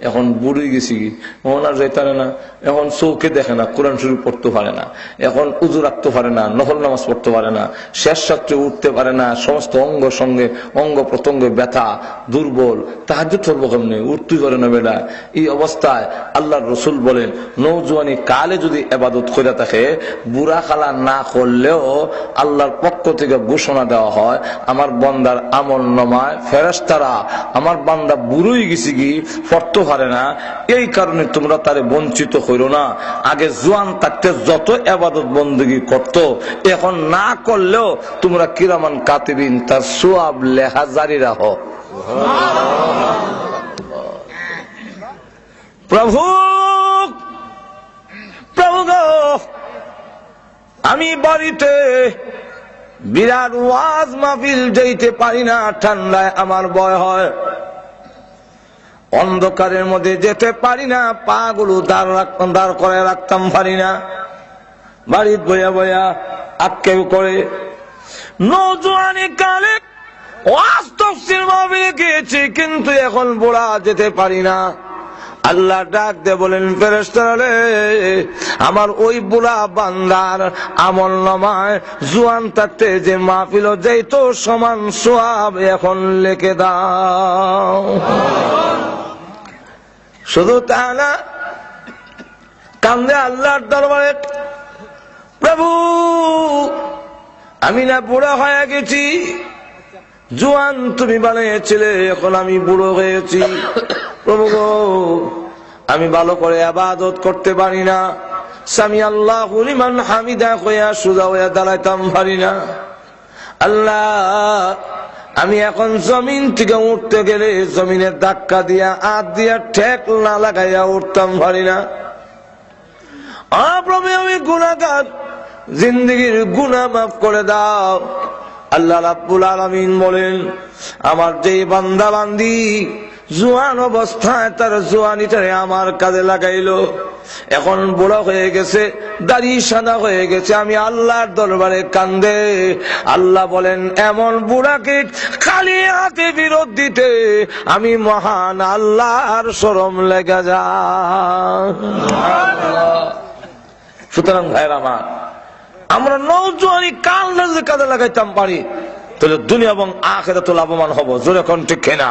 এখন বুড়ি গেছি কি, এখন আর যাইতে পারে না, এখন চৌকে দেখে না, কোরআন শরীফ পড়তে পারে না, এখন উযু রাখতে পারে না, নফল নামাজ পড়তে পারে না, শেষ রাত্রে উঠতে পারে না, সমস্ত অঙ্গ প্রত্যঙ্গে ব্যথা, দুর্বল, তাহাজ্জুদ পড়বো কেমনে, উঠতেই পারে না বেটা। এই অবস্থায় আল্লাহর রাসূল বলেন, নওজোয়ানি কালে যদি ইবাদত করে থাকে, বুড়া খালা না করলেও আল্লাহর পক্ষ থেকে ঘোষণা দেওয়া হয়, আমার বান্দার আমল নামায় ফেরেশতারা আমার বান্দা বুড়োই গেছি কি পড়তে পারে না, এই কারণে তোমরা তারে বঞ্চিত হইরো না। আগে জোয়ান থাকতে যত ইবাদত বندگی করত, এখন না করলেও তোমরা কিরামান কাতিবিন তার সওয়াব লেখা জারি রাখো। প্রভু গো, আমি বাড়িতে বিরাট ওয়াজ মাহফিল যাইতে পারি না, ঠান্ডায় আমার ভয় হয়, অন্ধকারের মধ্যে যেতে পারি না, পা গুলো দাঁড় করে রাখতাম পারি না, বাড়িতে বইয়া বইয়া আক্কেও করে। নওজোয়ানি কালে ওয়াজ তাফসীর মাহফিলে গিয়েছি, কিন্তু এখন বুড়া যেতে পারি না। আল্লাহ ডাক দিয়ে বলেন, ফেরেশতারা আমার ওই বুড়া বান্দার আমল নামায় জোয়ান থাকতে যে মাহফিল যাইতো সমান সওয়াব এখন লিখে দাও। শুধু তা না, কান্দে আল্লাহর দরবারে, প্রভু আমি না বুড়া হয়ে গেছি, জোয়ান তুমি বানিয়েছিলে, এখন আমি বুড়ো হয়েছি। প্রভু গো, আমি ভালো করে ইবাদত করতে পারি না, সামি আল্লাহু লিমান হামিদা কইয়া সোজা হইয়া দাঁড়াইতাম পারি না। আল্লাহ, আমি এখন জমিন থেকে উঠতে গেলে জমিনের ধাক্কা দিয়া হাত দিয়া ঠেক না লাগাইয়া উঠতাম পারি না। প্রভু আমি গুনাহগার, জিন্দেগীর গুনাহ মাফ করে দাও। আল্লাহ রাব্বুল আলামিন বলেন, আমার যে বান্দা বান্দি জোয়ান অবস্থায় তার জোয়ানিটারে আমার কাজে লাগাইলো, এখন বুড়া হয়ে গেছে, দাড়ি সাদা হয়ে গেছে, আমি আল্লাহর দরবারে কান্দে। আল্লাহ বলেন, এমন বুড়াকে খালি হাতে বিরোধ দিতে আমি মহান আল্লাহর শরম লেগে যায়। সুতরাং ভাইরা আমার, আমরা নওজোয়ানি কাল না কাজে লাগাইতাম পারি, তাহলে দুনিয়া এবং আখিরাতে লাভবান হব। জোরে কোন ঠিক কিনা?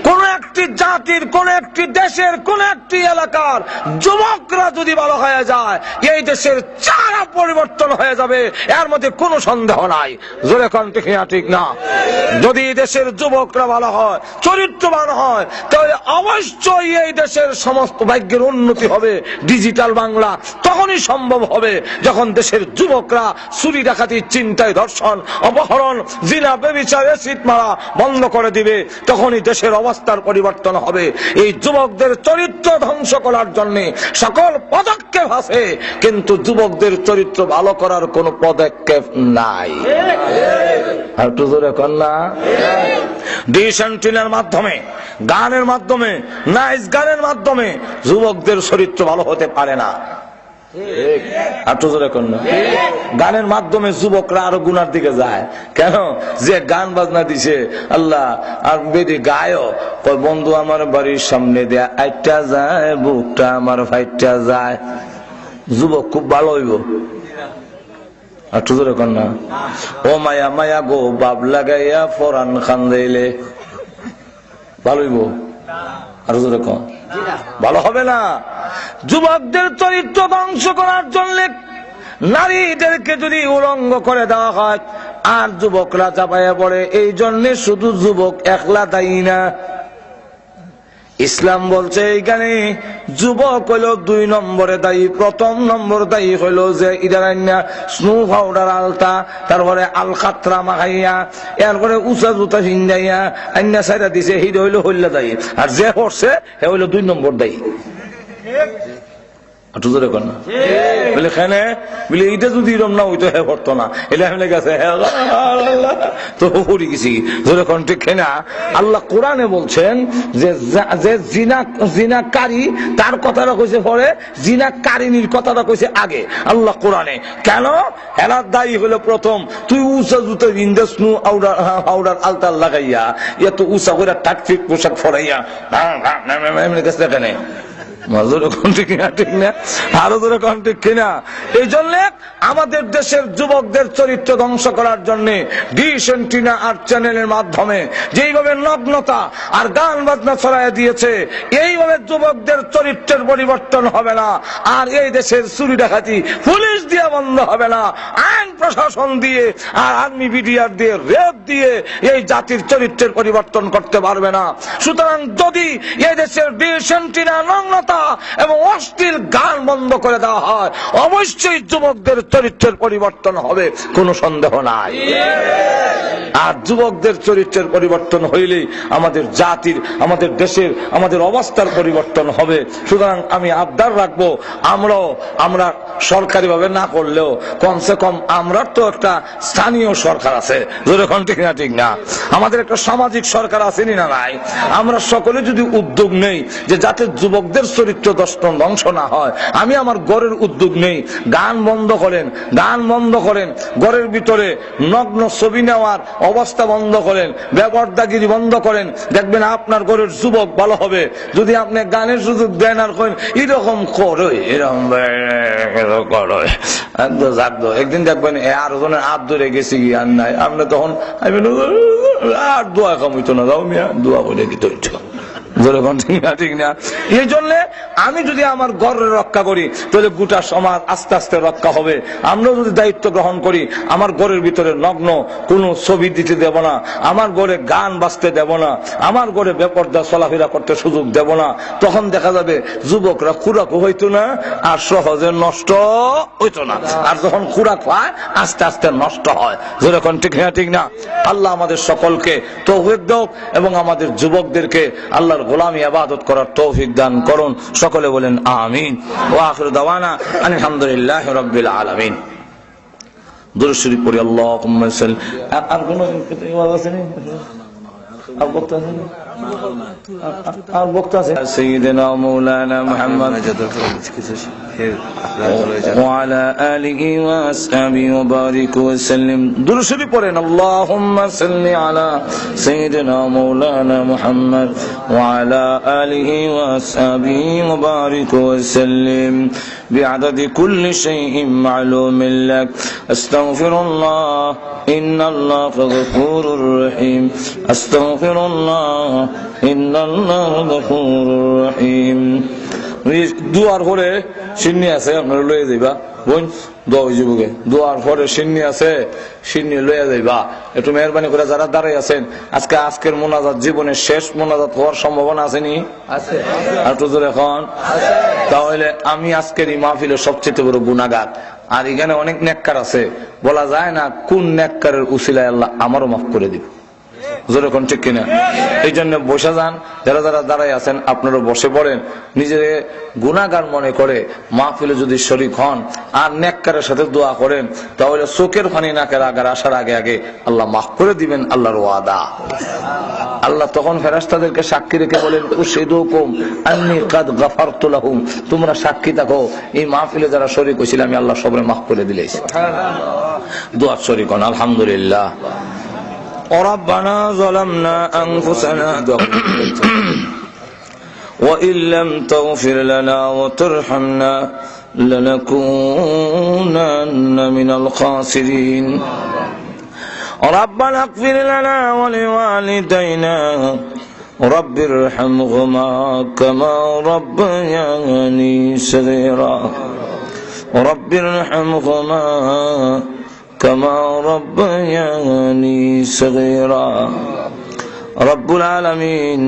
কোন একটি জাতির, কোন একটি দেশের, কোন একটি এলাকার যুবকরা যদি ভালো হয়ে যায়, এই দেশের চারা পরিবর্তন হয়ে যাবে, এর মধ্যে কোনো সন্দেহ নাই। জোরে কোন ঠিক কিনা? ঠিক না? যদি দেশের যুবকরা ভালো হয়, চরিত্রবান হয়, তাহলে অবশ্যই এই দেশের সমস্ত ভাগ্যের উন্নতি হবে। ডিজিটাল বাংলা তখনই সম্ভব হবে যখন দেশের যুবকরা চুরি ডাকাতি, চিন্তায়, ধর্ষণ, অপহরণ, জিনা, ব্যভিচার, এসিড মারা বন্ধ করে দিবে, তখনই দেশের অবস্থার পরিবর্তন হবে। এই যুবকদের চরিত্র ধ্বংস করার জন্য সকল পদক্ষেপ আছে, কিন্তু যুবকদের চরিত্র ভালো করার কোন পদক্ষেপ নাই। আর একটু জোরে কর না। ডিশ অ্যান্টেনার মাধ্যমে, গানের মাধ্যমে, নাইস গানের মাধ্যমে যুবকদের চরিত্র ভালো হতে পারে না। গানের মাধ্যমে যুবকরা আরো গুনার দিকে যায়। কেন? যে গান বাজনা দিছে আল্লাহ, আর বেদি গায়ও বন্ধু আমার বাড়ির সামনে দেয়া আইটা যায়, বুকটা আমার ফাইটা যায়। যুবক খুব ভালো হইব। আর টুজোরে কর না। ও মায়া মায়া গো বাপ লাগাইয়া ফরান খান দিলে ভালো হইব? আর জোরে কর, ভালো হবে না। যুবকদের চরিত্র ধ্বংস করার জন্য নারীদেরকে যদি উলঙ্গ করে দেওয়া হয় আর যুবকরা চাপাইয়া পড়ে, এই জন্য শুধু যুবক একলা দায়ী না। ইসলাম বলছে এইখানে যুবক হইল 2 নম্বরে দায়ী। প্রথম নম্বর দায়ী হইল যে ইদারান্না স্নো পাউডার আলতা, তারপরে আলকাতরা মাখাইয়া, এরপরে উঁচা জুতা ভিন্দাইয়া আন্না সাইরা দিছে, হিড হইল হইলা দায়ী। আর যে করছে হে হইল 2 নম্বর দায়ী। এটা যদি এরম না হইতো হে করতো না, এটা আমি গেছে তো পড়ে গেছি। আল্লাহ কোরআনে বলছেন যে জিনাকারী তার কথাটা কইছে পরে, জিনাকারিনীর কথাটা কইছে আগে আল্লাহ কোরআনে। কেন? এরা দায়ী হলো প্রথম। তুই উঁচা জুতো বিন্দা স্নু পাউডার আলতাল লাগাইয়া এত উঁচা করে টাকফিক পোশাক ফরাইয়া গেছে এখানে এই জন্য আমাদের দেশের যুবকদের চরিত্র ধ্বংস করার জন্য ডিশ অ্যান্টেনা আর চ্যানেলের মাধ্যমে যেইভাবে নগ্নতা আর গান বাজনা ছড়াইয়া দিয়েছে, এইভাবে যুবকদের চরিত্রের পরিবর্তন হবে না। আর এই দেশের চুরি ডাকাতি পুলিশ দিয়ে বন্ধ হবে না, আইন প্রশাসন দিয়ে আর আর্মি বিডিআর দিয়ে রেপ দিয়ে এই জাতির চরিত্রের পরিবর্তন করতে পারবে না। সুতরাং যদি এই দেশের ডিশ অ্যান্টেনা নগ্নতা এবং অশ্লীল গান বন্ধ করে দেওয়া হয়, অবশ্যই যুবকদের চরিত্রের পরিবর্তন হবে, কোনো সন্দেহ নাই। আর যুবকদের চরিত্রের পরিবর্তন হইলেই আমাদের জাতির, আমাদের দেশের, আমাদের অবস্থার পরিবর্তন হবে। সুতরাং আমি আবদার রাখবো, আমরা সরকারি ভাবে না করলেও কমসে কম আমরা তো একটা স্থানীয় সরকার আছে, যেরকম ঠিক না ঠিক না, আমাদের একটা সামাজিক সরকার আছে না নাই? আমরা সকলে যদি উদ্যোগ নেই যে যাতে যুবকদের চরিত্র ধ্বংস না হয়, আমি আমার ঘরের উদ্যোগ নেই, গান বন্ধ করেন, গান বন্ধ করেন, ঘরের ভিতরে নগ্ন ছবি নেওয়ার অবস্থা বন্ধ করেন, বেপরদাগিরি বন্ধ করেন, দেখবেন আপনার ঘরের যুবক ভালো হবে। যদি আপনি গানের সুযোগ দেন আর করেন এরকম করো এরকম একদিন দেখবেন আর জনের হাত ধরে গেছি কি আর নাই, আপনি তখন আর দোয়া কাম হইতো না, যাও মিয়া দোয়া করে কি তৈরি। ঠিক না? এই জন্য আমি যদি আমার ঘরের রক্ষা করি তাহলে গোটা সমাজ আস্তে আস্তে রক্ষা হবে। আমরাও যদি দায়িত্ব গ্রহণ করি, আমার ঘরের ভিতরে নগ্ন কোন ছবি দিতে দেব না, আমার ঘরে গান বাজতে দেব না, আমার ঘরে বেপরদা চলাফেরা করতে সুযোগ দেব না, তখন দেখা যাবে যুবকরা খুরাকু হইতো না আর সহজে নষ্ট হইতো না। আর যখন খুরাক হয় আস্তে আস্তে নষ্ট হয়, যেরকম ঠিক না ঠিক না? আল্লাহ আমাদের সকলকে তৌফিক দাও এবং আমাদের যুবকদেরকে আল্লাহর গোলামি ইবাদত করার তৌফিক দান করুন। সকলে বলেন আমিন। ওয়া আখিরু দাওয়ানা আলহামদুলিল্লাহি রাব্বিল আলামিন। দুরূদ শরীফ পড়ি আল্লাহুম্মা সাল্লি। আর কোন ওয়াজ আছে নি? আর বক্তা আছে নি? আর বক্তা আছে? সাইয়্যিদিনা মাওলানা মুহাম্মদ ওয়া আলা আলিহি ওয়া আসহাবিহি ওয়া বারিক ওয়া সাল্লিম। দুরূদ শরীফ পড়েন আল্লাহুম্মা সাল্লি আলা সাইয়্যিদিনা মাওলানা মুহাম্মদ ওয়া আলা আলিহি ওয়া আসহাবিহি ওয়া বারিক ওয়া সাল্লিম بعدد كل شيء معلوم لك استغفر الله إن الله غفور رحيم استغفر الله إن الله غفور رحيم। দুয়ার পরে সিন্নি আছে, আপনারা লয়ে যাইবা বোন, দোয়া হয়ে যাবো। দোয়ার পরে সিন্নি আছে, সিন্নি লয়ে যাইবা। একটু মেহরবানি করে যারা দাঁড়াই আছেন, আজকের মোনাজাত জীবনের শেষ মোনাজাত হওয়ার সম্ভাবনা আসেনি? আর তো এখন তাহলে আমি আজকের এই মাহফিলের সবচেয়ে বড় গুনাহগার। আর এখানে অনেক নেককার আছে, বলা যায় না কোন নেককারের উসিলায় আল্লাহ আমারও মাফ করে দিব। যেরকম ঠিক কিনা? এই জন্য বসে যান, যারা যারা দাঁড়ায় আছেন আপনারা বসে পড়েন। নিজের গুনাহগার মনে করে মাহফিলে যদি শরীক হন আর নেককারের সাথে দোয়া করেন, তাহলে চোখের পানি নাকের আগার আসার আগে আগে আল্লাহ মাফ করে দিবেন, আল্লাহর ওয়াদা। আল্লাহ তখন ফেরেশতাদেরকে সাক্ষী রেখে বলেন, উশহিদুকুম আন্নী কাদ গাফারতু লাহুম, তোমরা সাক্ষী থাকো এই মাহফিলে যারা শরীক হয়েছিল আমি আল্লাহ সবরে মাফ করে দিলেছি। দোয়া শরীক হন, আলহামদুলিল্লাহ। ربنا ظلمنا أنفسنا وإن لم تغفر لنا وترحمنا لنكونن من الخاسرين ربنا اغفر لنا ولوالدينا رب ارحمهما كما ربياني صغيرا رب ارحمهما كما ربياني صغيرا রব্বুল আলামিন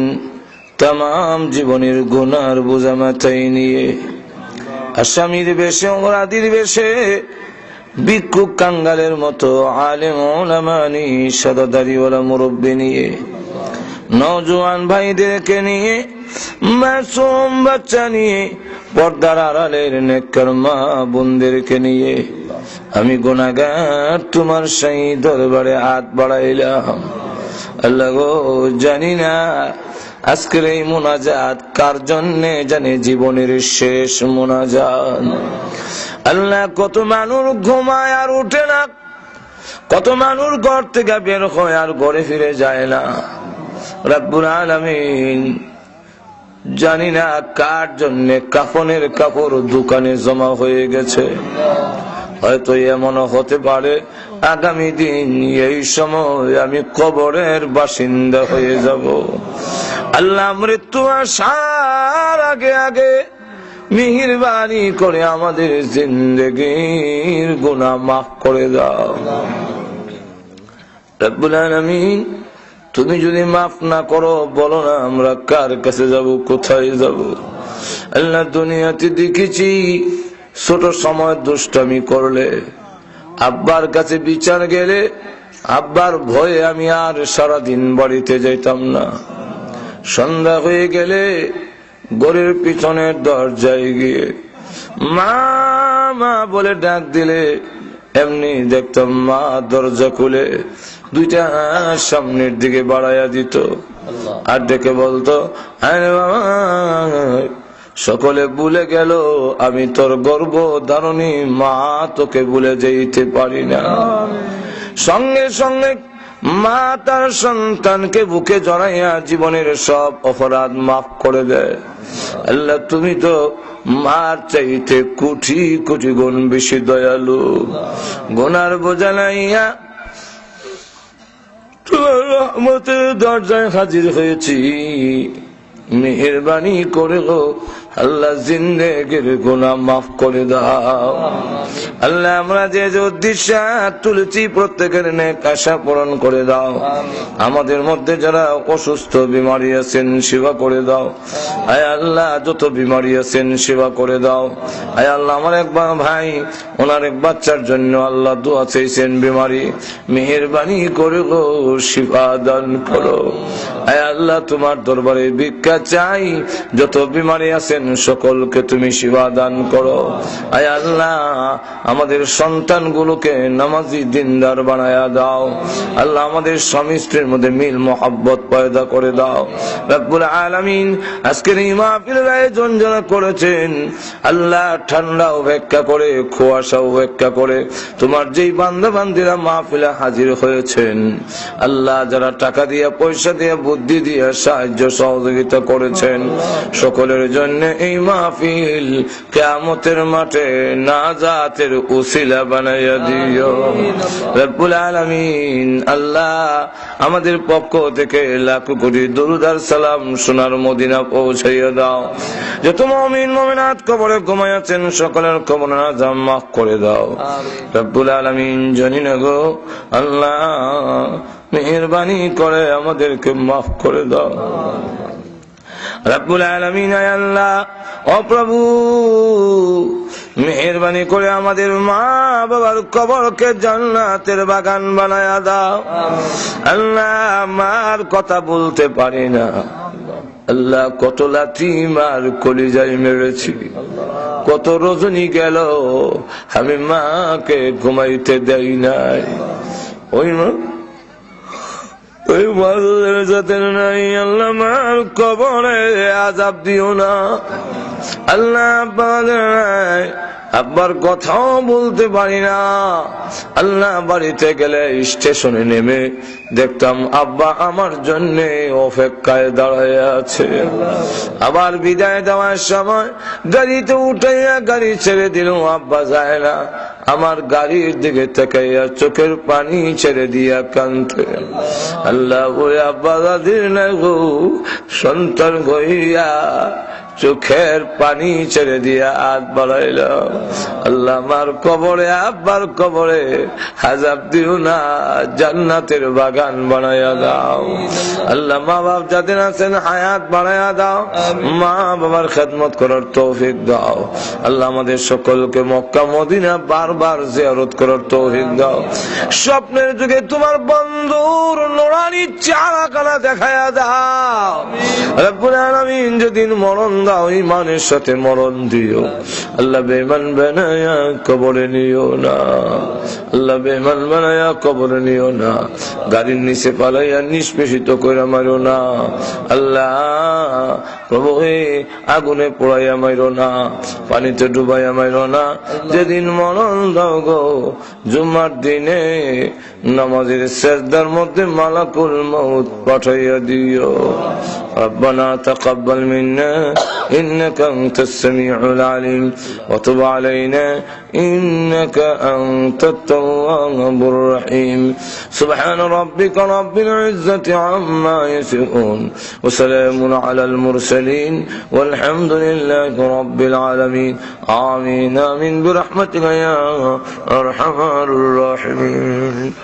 तमाम জীবনের গুনার বোঝা মাথায় নিয়ে আসামির বেশে অপরাধীর বেশে ভিক্ষুক কাঙ্গালের মতো আলেম ওলামা নিয়ে সাদাদারিওয়ালা মুরব্বি নিয়ে নওজোয়ান ভাইদেরকে নিয়ে মাসুম বাচ্চা নিয়ে পর্দার আড়ালের নেককার মা বোনদেরকে নিয়ে আমি গুনাহগার তোমার সেই দরবারে হাত বাড়াইলাম। আল্লাহ গো, জানি না আজকের এই মুনাজাত কার জন্যে, জানে জীবনের শেষ মুনাজাত। আল্লাহ, কত মানুষ ঘুমায় আর উঠে না, কত মানুষ ঘর থেকে বের হয় আর ঘরে ফিরে যায় না। রব্বুল আলামিন, জানি না কার জন্য কাফনের কাপড় দোকানে জমা হয়ে গেছে। হয়তো এমনও হতে পারে আগামী দিন এই সময় আমি কবরের বাসিন্দা হয়ে যাব। আল্লাহ, মৃত্যু আসার আগে আগে মেহেরবানি করে আমাদের জিন্দেগীর গুনাহ মাফ করে দাও। রব্বুল আলামিন, তুমি যদি মাফ না করো, বলো না আমরা কার কাছে যাব, কোথায় যাব? আল্লাহ, দুনিয়াতে দেখেছি ছোট সময় দুষ্টামি করলে, আব্বার কাছে বিচার গেলে আব্বার ভয়ে আমি আর সারাদিন বাড়িতে যাইতাম না। সন্ধ্যা হয়ে গেলে ঘরের পিছনের দরজায় গিয়ে মা মা বলে ডাক দিলে এমনি দেখতাম মা দরজা খুলে দুইটা সামনের দিকে বাড়াইয়া দিত আর ডেকে বলতো, আরে বাবা, সকলে ভুলে গেল আমি তোর গর্ভ ধারণী মা, তোকে ভুলে যেতে পারি না। সঙ্গে সঙ্গে মা তার সন্তানকে বুকে জড়াইয়া জীবনের সব অপরাধ মাফ করে দেয়। আল্লাহ, তুমি তো মার চাইতে কোটি কোটি গুণ বেশি দয়ালু। গুনার বোঝা নাইয়া তোমার রহমতের দরজায় হাজির হয়েছি, মেহেরবানি করে গো আল্লাহ জিন্দেগির গুনাহ মাফ করে দাও। আল্লাহ, আমরা যে উদ্দেশ্য তুলেছি প্রত্যেকের নেক আশা পূরণ করে দাও। আমাদের মধ্যে যারা অসুস্থ বিমারি আছেন সেবা করে দাও। আয় আল্লাহ, যত বিমারি আছেন সেবা করে দাও। আয় আল্লাহ, আমার এক ভাই, ওনার এক বাচ্চার জন্য আল্লাহ দোয়া চেয়েছেন বিমারি, মেহেরবানি করে গো শিফা দান করো। আয় আল্লাহ, তোমার দরবারে ভিক্ষা চাই, যত বিমারি আছেন সকলকে তুমি শিফা দান করো। আয় আল্লাহ, আমাদের সন্তানগুলোকে নামাজি দিনদার বানায়া দাও। আল্লাহ, আমাদের স্বামী স্ত্রীর মধ্যে মিল মোহাব্বত পয়দা করে দাও। রব্বুল আলামিন, আজকের এই মাহফিলের আয়োজন যারা করেছেন আল্লাহ, ঠান্ডা উপেক্ষা করে, কুয়াশা উপেক্ষা করে তোমার যেই বান্দা বান্দীরা মাহফিলে হাজির হয়েছেন আল্লাহ, যারা টাকা দিয়া পয়সা দিয়া বুদ্ধি দিয়া সাহায্য সহযোগিতা করেছেন সকলের জন্য এই মাহফিল কিয়ামতের মাঠে নাজাতের উসিলা বানাইয়া দিও। রব্বুল আলামিন, আল্লাহ, আমাদের পক্ষ থেকে লাখ কোটি দরুদ আর সালাম সোনার মদিনা পৌঁছাইয়া দাও। যত মুমিন মুমিনাত কবরে ঘুমায় আছেন সকলের কবর আযাব মাফ করে দাও। রব্বুল আলামিন, জানি না গো আল্লাহ, মেহেরবানি করে আমাদেরকে মাফ করে দাও। রব্বুল আলামিন, আয় আল্লাহ, ও প্রভু, মেহেরবানি করে আমাদের মা বাবার কবরকে জান্নাতের বাগান বানায়া দাও। আল্লাহ মার কথা বলতে পারি না আল্লাহ, কত লাথি মার কলিজায় মেরেছি, কত রজনী গেল আমি মাকে ঘুমাইতে দেই নাই। ওই মা ওই মাদের যাতে নাই আল্লাহ মার কবরে আযাব দিও না আল্লাহ। আব্বার কথাও বলতে পারি না আল্লাহ, বাড়িতে গেলে স্টেশনে নেমে দেখতাম আব্বা আমার জন্য অপেক্ষায় দাঁড়ায় আছে। আবার বিদায় দেওয়ার সময় গাড়িতে উঠাইয়া গাড়ি ছেড়ে দিল, আব্বা যায় না, আমার গাড়ির দিকে তাকাইয়া চোখের পানি ছেড়ে দিয়া কাঁদতে। আল্লাহ ওই আব্বা দাদির না গো সন্তান গইয়া চোখের পানি ছেড়ে দিয়া হাত বাড়াইল। আল্লাহ আমার কবরে আব্বার কবরে আযাব দিও না, জান্নাতের বাগান বানায়া দাও। আল্লাহ মা বাপ যাদের আছেন হায়াত বানায়া দাও, মা বাবার খেদমত করার তৌফিক দাও। আল্লাহ আমাদের সকলকে মক্কা মদিনা বারবার জিয়ারত করার তৌফিক দাও। স্বপ্নের যুগে তোমার বন্ধুর নুরানি চেহারাখানা দেখায়া দাও রব্বুল আলামিন। যেদিন মরণ দাও ঈমানের সাথে মরণ দিও আল্লাহ, বেঈমান বানায়া কবরে নিও না আল্লাহ, বেঈমান বানায়া কবরে নিও না। গাড়ির নিচে পালাইয়া নিষ্পেষিত কইরা মারো না আল্লাহ। প্রভু আগুনে পোড়াইয়া মারো না, পানিতে ডুবাইয়া মারো না। যেদিন মরণ দাও গো জুমার দিনে নামাজের সিজদার মধ্যে মালাকুল মউত পাঠাইয়া দিও। ربنا تقبل منا إنك أنت السميع العليم وتب علينا إنك أنت التواب الرحيم. سبحان ربك رب العزة عما يصفون وسلام على المرسلين والحمد لله رب العالمين. آمين آمين برحمتك يا أرحم الراحمين.